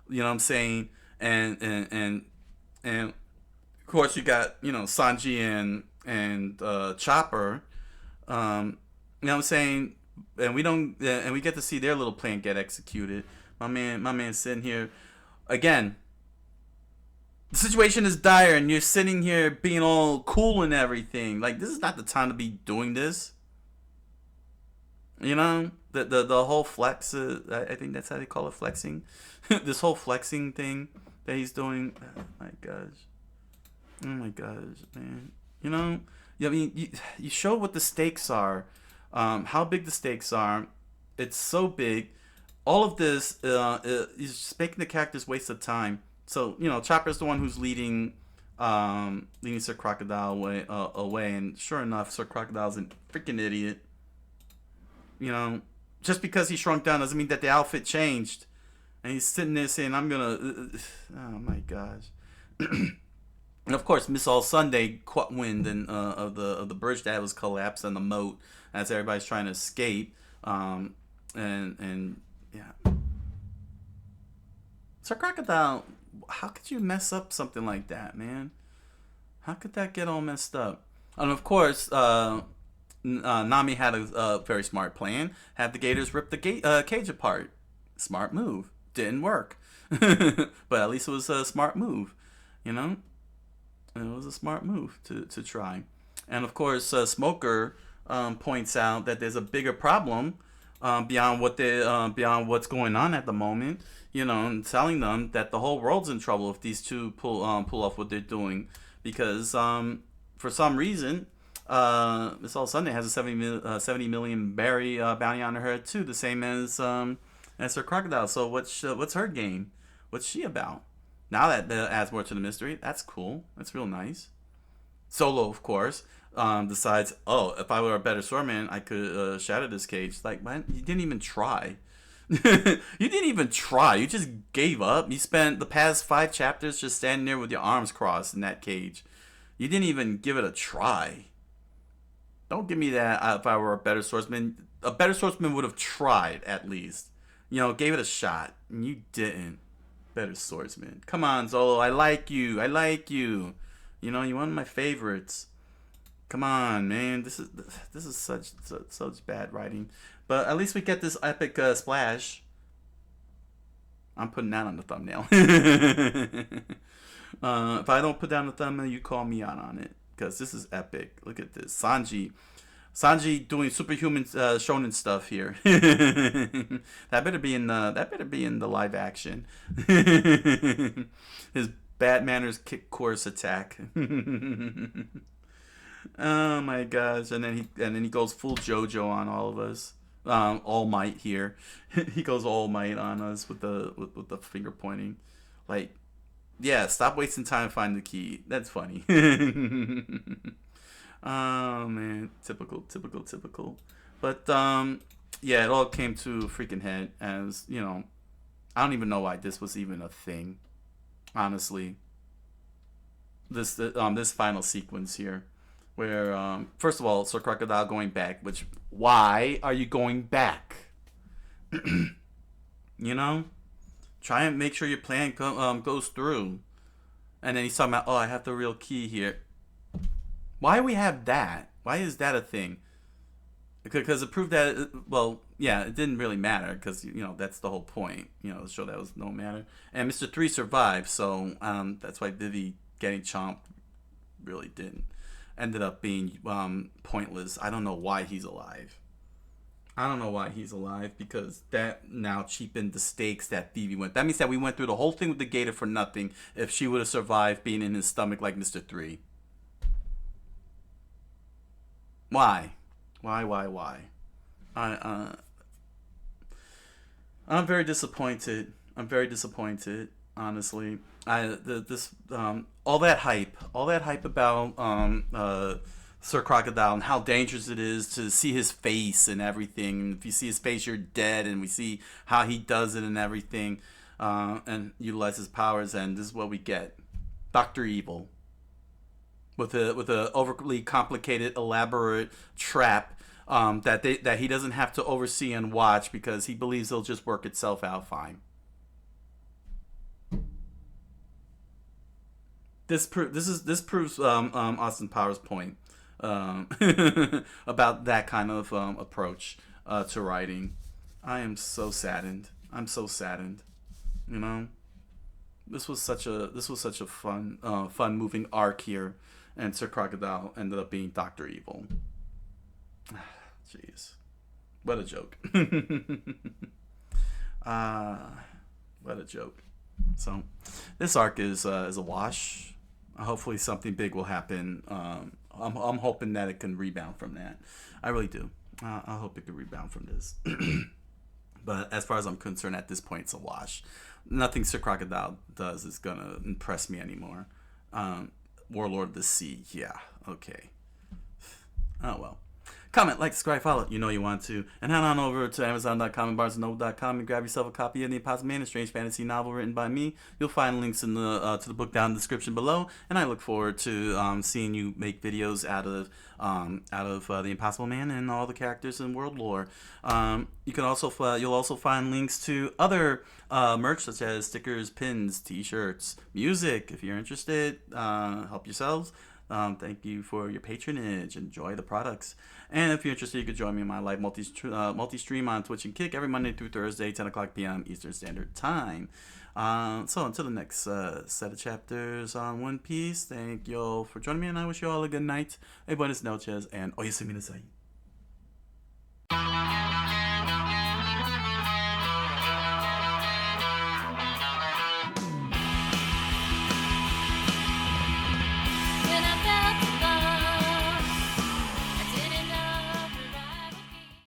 You know what I'm saying? And of course you got Sanji and Chopper. You know what I'm saying? And we don't, and we get to see their little plan get executed. My man, sitting here again. The situation is dire, and you're sitting here being all cool and everything. Like, this is not the time to be doing this. You know, the whole flex. I think that's how they call it, flexing. This whole flexing thing that he's doing. Oh my gosh, man. You know, I mean, you show what the stakes are, how big the stakes are. It's so big. All of this is just making the characters waste of time. So Chopper's the one who's leading Sir Crocodile away, and sure enough, Sir Crocodile's a freaking idiot. Just because he shrunk down doesn't mean that the outfit changed. And he's sitting there saying, "I'm gonna." Oh my gosh. And of course, Miss All Sunday caught wind of the bridge that was collapsed and the moat as everybody's trying to escape. And yeah, Sir Crocodile, how could you mess up something like that, man? How could that get all messed up? And of course, Nami had a very smart plan. Had the Gators rip the cage apart. Smart move. Didn't work, but at least it was a smart move. You know. It was a smart move to try. And of course, Smoker points out that there's a bigger problem beyond beyond what's going on at the moment. And telling them that the whole world's in trouble if these two pull off what they're doing, because for some reason, Miss All Sunday has a 70 million berry bounty on her head too, the same as her Crocodile. So what's her game? What's she about? Now that adds more to the mystery. That's cool. That's real nice. Solo, of course, decides, oh, if I were a better swordman, I could shatter this cage. Like, man, you didn't even try. You didn't even try. You just gave up. You spent the past 5 chapters just standing there with your arms crossed in that cage. You didn't even give it a try. Don't give me that. If I were a better swordsman would have tried at least. Gave it a shot. And you didn't. Better swordsman. Come on, Zolo. I like you. You're one of my favorites. Come on, man. This is such bad writing. But at least we get this epic splash. I'm putting that on the thumbnail. If I don't put down the thumbnail, you call me out on it, because this is epic. Look at this. Sanji doing superhuman shonen stuff here. That better be in the live action. His bad manners kick course attack. Oh my gosh! And then he goes full JoJo on all of us. All Might here. He goes All Might on us with the finger pointing. Like, yeah, stop wasting time to find the key. That's funny. Oh man, typical. But yeah, it all came to a freaking head, as I don't even know why this was even a thing. Honestly, this final sequence here, where first of all, Sir Crocodile going back. Which, why are you going back? Try and make sure your plan goes through. And then he's talking about, oh, I have the real key here. Why we have that? Why is that a thing? Because it proved that, well, yeah, it didn't really matter, because, that's the whole point, to show that it was no matter. And Mr. 3 survived, so that's why Vivi getting chomped really didn't. Ended up being pointless. I don't know why he's alive. Because that now cheapened the stakes that Vivi went. That means that we went through the whole thing with the gator for nothing if she would have survived being in his stomach like Mr. 3. Why? I'm very disappointed. Honestly, all that hype about Sir Crocodile and how dangerous it is to see his face and everything. And if you see his face, you're dead. And we see how he does it and everything, and utilize his powers. And this is what we get: Doctor Evil with a overly complicated, elaborate trap that he doesn't have to oversee and watch because he believes it'll just work itself out fine. This proves Austin Powers' point um, about that kind of approach to writing. I am so saddened. I'm so saddened. You know, this was such a fun moving arc here, and Sir Crocodile ended up being Doctor Evil. Jeez, what a joke. uh, what a joke. So, this arc is a wash. Hopefully, something big will happen. I'm hoping that it can rebound from that. I really do. I hope it can rebound from this. But as far as I'm concerned, at this point, it's a wash. Nothing Sir Crocodile does is gonna impress me anymore. Warlord of the Sea, yeah, okay. Oh well. Comment, like, subscribe, follow. You know you want to. And head on over to Amazon.com and BarnesandNoble.com and grab yourself a copy of The Impossible Man, a strange fantasy novel written by me. You'll find links in the to the book down in the description below. And I look forward to seeing you make videos out of The Impossible Man and all the characters in world lore. You can also you'll also find links to other merch such as stickers, pins, T-shirts, music. If you're interested, help yourselves. Thank you for your patronage. Enjoy the products. And if you're interested, you could join me in my live multi-stream on Twitch and Kick every Monday through Thursday, 10 o'clock p.m. Eastern Standard Time. So until the next set of chapters on One Piece, thank you all for joining me, and I wish you all a good night, a buenas noches, and oyasumi nasai.